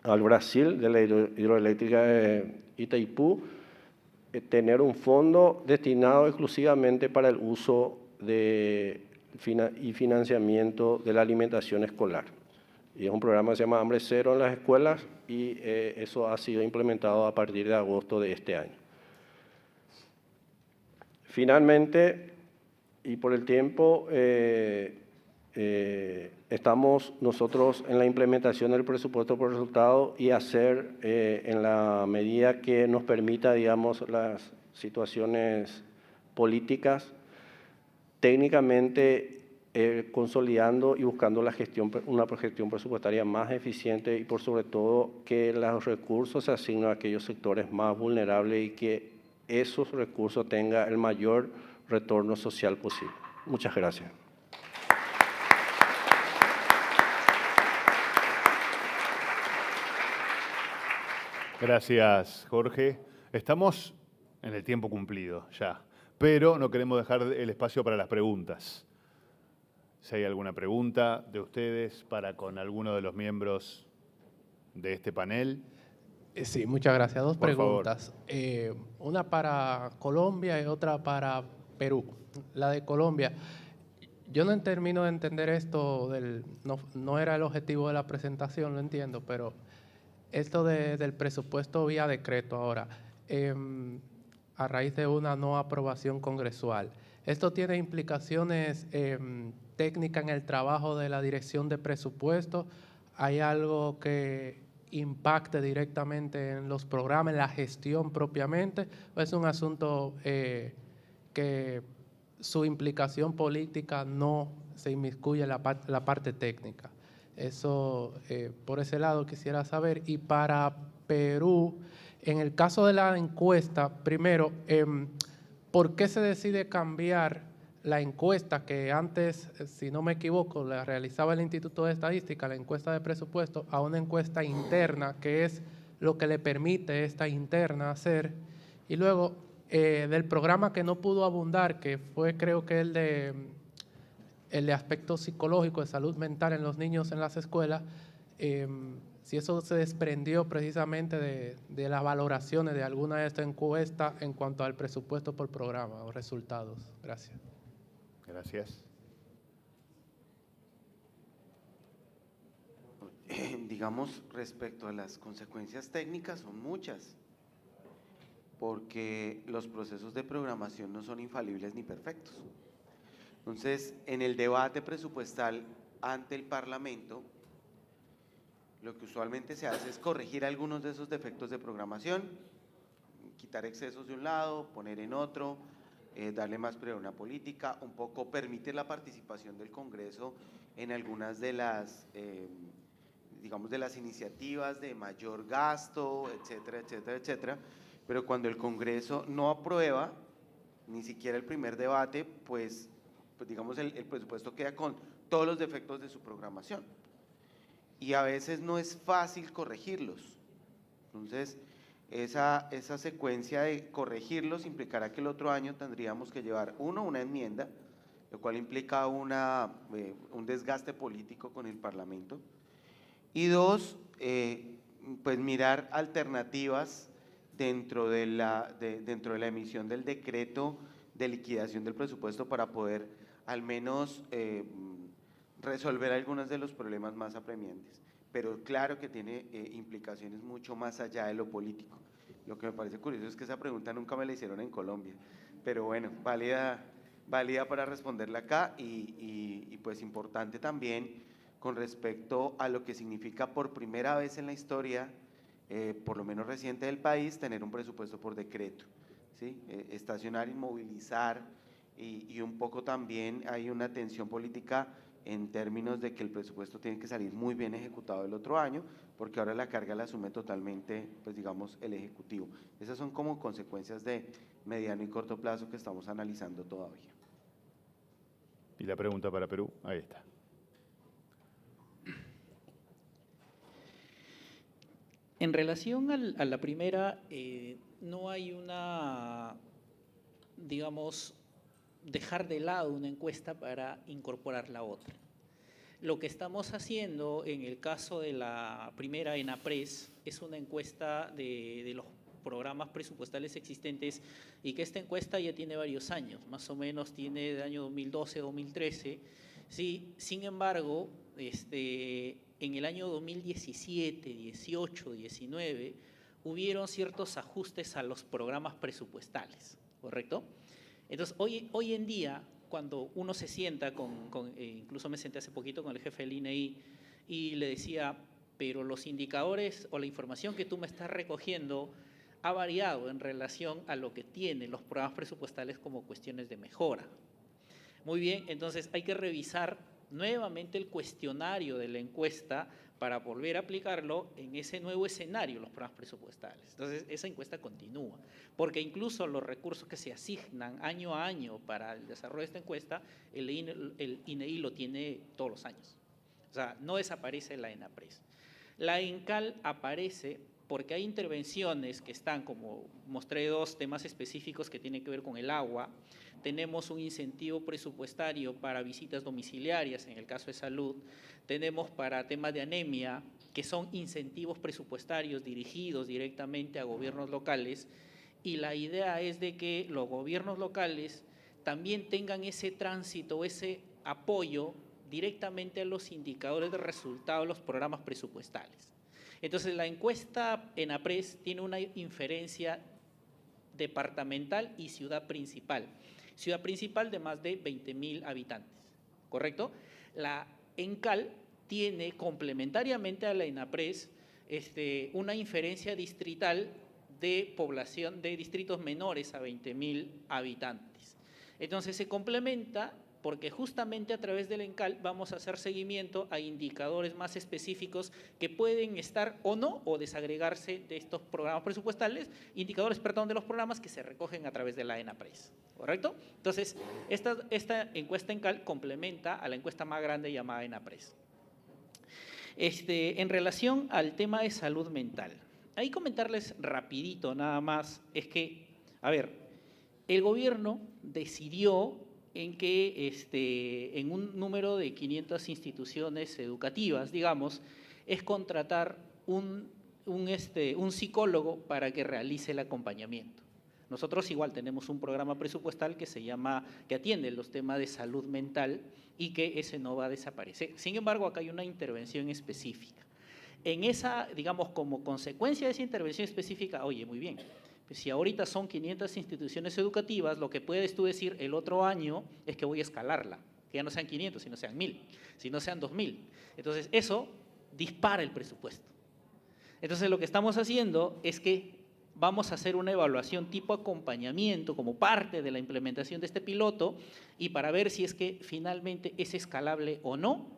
al Brasil, de la hidroeléctrica de Itaipú, tener un fondo destinado exclusivamente para el uso y financiamiento de la alimentación escolar. Y es un programa que se llama Hambre Cero en las escuelas y eso ha sido implementado a partir de agosto de este año. Finalmente, y por el tiempo, estamos nosotros en la implementación del presupuesto por resultado y hacer en la medida que nos permita, digamos, las situaciones políticas, técnicamente consolidando y buscando una gestión presupuestaria más eficiente y por sobre todo que los recursos se asignen a aquellos sectores más vulnerables y que esos recursos tengan el mayor retorno social posible. Muchas gracias. Gracias, Jorge. Estamos en el tiempo cumplido ya, pero no queremos dejar el espacio para las preguntas. Si hay alguna pregunta de ustedes para con alguno de los miembros de este panel. Sí, muchas gracias. Dos Por preguntas. Una para Colombia y otra para Perú. La de Colombia, yo no termino de entender esto, no era el objetivo de la presentación, lo entiendo, pero esto del presupuesto vía decreto ahora, a raíz de una no aprobación congresual, ¿esto tiene implicaciones técnicas en el trabajo de la dirección de presupuesto? ¿Hay algo que impacte directamente en los programas, en la gestión propiamente? ¿O es un asunto que su implicación política no se inmiscuye en la parte técnica? Eso, por ese lado quisiera saber. Y para Perú, en el caso de la encuesta, primero, ¿por qué se decide cambiar la encuesta que antes, si no me equivoco, la realizaba el Instituto de Estadística, la encuesta de presupuesto, a una encuesta interna, que es lo que le permite esta interna hacer? Y luego, del programa que no pudo abundar, que fue creo que el de aspecto psicológico, de salud mental en los niños en las escuelas, si eso se desprendió precisamente de las valoraciones de alguna de estas encuestas en cuanto al presupuesto por programa o resultados. Gracias. Gracias. Digamos, respecto a las consecuencias técnicas, son muchas, porque los procesos de programación no son infalibles ni perfectos. Entonces, en el debate presupuestal ante el Parlamento, lo que usualmente se hace es corregir algunos de esos defectos de programación, quitar excesos de un lado, poner en otro, darle más prioridad a una política, un poco permite la participación del Congreso en algunas de las, digamos, de las iniciativas de mayor gasto, etcétera, etcétera, etcétera, pero cuando el Congreso no aprueba ni siquiera el primer debate, pues digamos el presupuesto queda con todos los defectos de su programación y a veces no es fácil corregirlos. Entonces esa secuencia de corregirlos implicará que el otro año tendríamos que llevar una enmienda, lo cual implica un desgaste político con el Parlamento, y dos, pues mirar alternativas dentro de la emisión del decreto de liquidación del presupuesto para poder al menos resolver algunos de los problemas más apremiantes. Pero claro que tiene implicaciones mucho más allá de lo político. Lo que me parece curioso es que esa pregunta nunca me la hicieron en Colombia, pero bueno, válida para responderla acá y pues importante también con respecto a lo que significa por primera vez en la historia por lo menos reciente del país, tener un presupuesto por decreto, ¿sí? Estacionar, inmovilizar y un poco también hay una tensión política en términos de que el presupuesto tiene que salir muy bien ejecutado el otro año, porque ahora la carga la asume totalmente, pues digamos, el Ejecutivo. Esas son como consecuencias de mediano y corto plazo que estamos analizando todavía. Y la pregunta para Perú, ahí está. En relación a la primera, no hay una, digamos, dejar de lado una encuesta para incorporar la otra. Lo que estamos haciendo en el caso de la primera ENAPRES es una encuesta de los programas presupuestales existentes y que esta encuesta ya tiene varios años, más o menos tiene del año 2012, 2013. Sí, sin embargo, en el año 2017, 18, 19, hubieron ciertos ajustes a los programas presupuestales, ¿correcto? Entonces, hoy en día, cuando uno se sienta incluso me senté hace poquito con el jefe del INEI y le decía, pero los indicadores o la información que tú me estás recogiendo ha variado en relación a lo que tienen los programas presupuestales como cuestiones de mejora. Muy bien, entonces hay que revisar nuevamente el cuestionario de la encuesta para volver a aplicarlo en ese nuevo escenario, los programas presupuestales. Entonces, esa encuesta continúa, porque incluso los recursos que se asignan año a año para el desarrollo de esta encuesta, el INEI lo tiene todos los años. O sea, no desaparece la ENAPRES. La ENCAL aparece porque hay intervenciones que están, como mostré dos temas específicos que tienen que ver con el agua. Tenemos un incentivo presupuestario para visitas domiciliarias, en el caso de salud. Tenemos para temas de anemia, que son incentivos presupuestarios dirigidos directamente a gobiernos locales. Y la idea es de que los gobiernos locales también tengan ese tránsito, ese apoyo directamente a los indicadores de resultados de los programas presupuestales. Entonces, la encuesta ENAPRES tiene una inferencia departamental y ciudad principal. Ciudad principal de más de 20.000 habitantes, ¿correcto? La ENCAL tiene complementariamente a la ENAPRES una inferencia distrital de población de distritos menores a 20.000 habitantes. Entonces, se complementa porque justamente a través del ENCAL vamos a hacer seguimiento a indicadores más específicos que pueden estar o no o desagregarse de estos programas presupuestales, indicadores, perdón, de los programas que se recogen a través de la ENAPRES, ¿correcto? Entonces, esta encuesta ENCAL complementa a la encuesta más grande llamada ENAPRES. En relación al tema de salud mental, ahí comentarles rapidito nada más, es que, a ver, el gobierno decidió en que en un número de 500 instituciones educativas, digamos, es contratar un psicólogo para que realice el acompañamiento. Nosotros igual tenemos un programa presupuestal que atiende los temas de salud mental y que ese no va a desaparecer. Sin embargo, acá hay una intervención específica. En esa, digamos, como consecuencia de esa intervención específica, oye, muy bien, pues si ahorita son 500 instituciones educativas, lo que puedes tú decir el otro año es que voy a escalarla, que ya no sean 500, sino sean 1.000, sino sean 2.000. Entonces, eso dispara el presupuesto. Entonces, lo que estamos haciendo es que vamos a hacer una evaluación tipo acompañamiento como parte de la implementación de este piloto y para ver si es que finalmente es escalable o no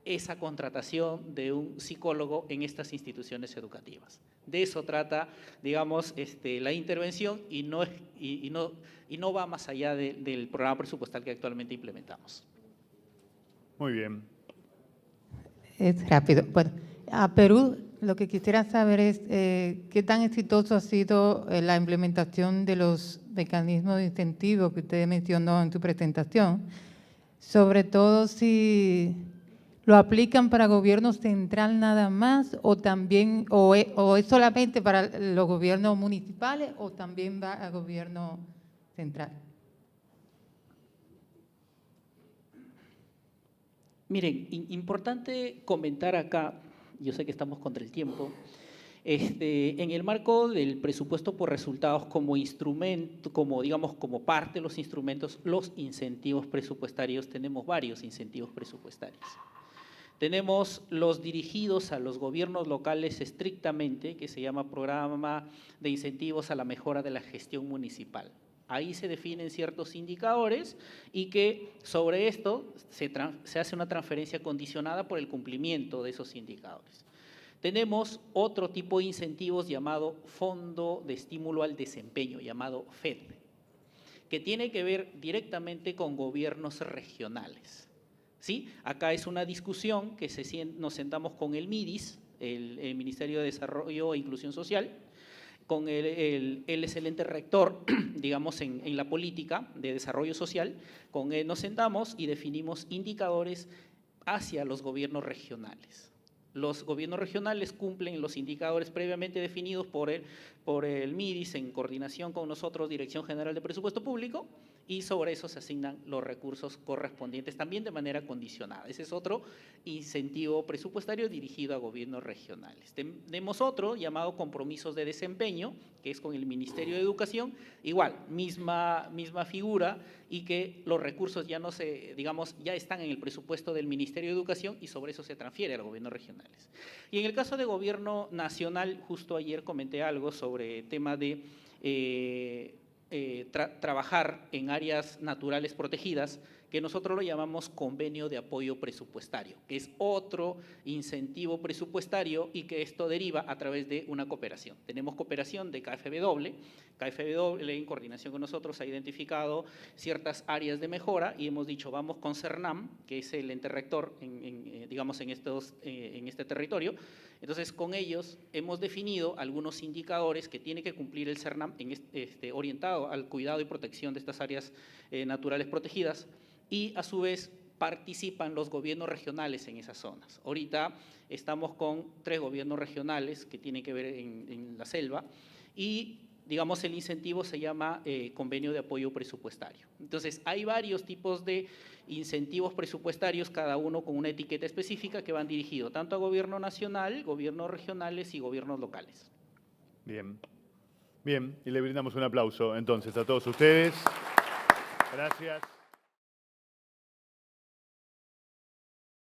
esa contratación de un psicólogo en estas instituciones educativas. De eso trata, digamos, la intervención y no va más allá del programa presupuestal que actualmente implementamos. Muy bien. Es rápido. Bueno, a Perú lo que quisiera saber es qué tan exitoso ha sido la implementación de los mecanismos de incentivo que usted mencionó en su presentación, sobre todo si ¿lo aplican para gobierno central nada más o también o es solamente para los gobiernos municipales o también va al gobierno central? Miren, importante comentar acá, yo sé que estamos contra el tiempo, en el marco del presupuesto por resultados como instrumento, como parte de los instrumentos, los incentivos presupuestarios, tenemos varios incentivos presupuestarios. Tenemos los dirigidos a los gobiernos locales estrictamente, que se llama Programa de Incentivos a la Mejora de la Gestión Municipal. Ahí se definen ciertos indicadores y que sobre esto se hace una transferencia condicionada por el cumplimiento de esos indicadores. Tenemos otro tipo de incentivos llamado Fondo de Estímulo al Desempeño, llamado FED, que tiene que ver directamente con gobiernos regionales. ¿Sí? Acá es una discusión que nos sentamos con el MIDIS, el Ministerio de Desarrollo e Inclusión Social. Él es el ente rector, digamos, en la política de desarrollo social. Con él nos sentamos y definimos indicadores hacia los gobiernos regionales. Los gobiernos regionales cumplen los indicadores previamente definidos por el MIDIS en coordinación con nosotros, Dirección General de Presupuesto Público, y sobre eso se asignan los recursos correspondientes también de manera condicionada. Ese es otro incentivo presupuestario dirigido a gobiernos regionales. Tenemos otro llamado compromisos de desempeño, que es con el Ministerio de Educación, igual, misma figura, y que los recursos ya ya están en el presupuesto del Ministerio de Educación y sobre eso se transfiere a los gobiernos regionales. Y en el caso de gobierno nacional, justo ayer comenté algo sobre el tema de trabajar en áreas naturales protegidas, que nosotros lo llamamos convenio de apoyo presupuestario, que es otro incentivo presupuestario y que esto deriva a través de una cooperación. Tenemos cooperación de KfW. KfW en coordinación con nosotros ha identificado ciertas áreas de mejora y hemos dicho vamos con CERNAM, que es el ente rector en este territorio. Entonces con ellos hemos definido algunos indicadores que tiene que cumplir el CERNAM orientado al cuidado y protección de estas áreas naturales protegidas, y a su vez participan los gobiernos regionales en esas zonas. Ahorita estamos con 3 gobiernos regionales que tienen que ver en la selva y digamos el incentivo se llama convenio de apoyo presupuestario. Entonces hay varios tipos de incentivos presupuestarios, cada uno con una etiqueta específica que van dirigidos tanto a gobierno nacional, gobiernos regionales y gobiernos locales. Bien, bien, y le brindamos un aplauso entonces a todos ustedes. Gracias.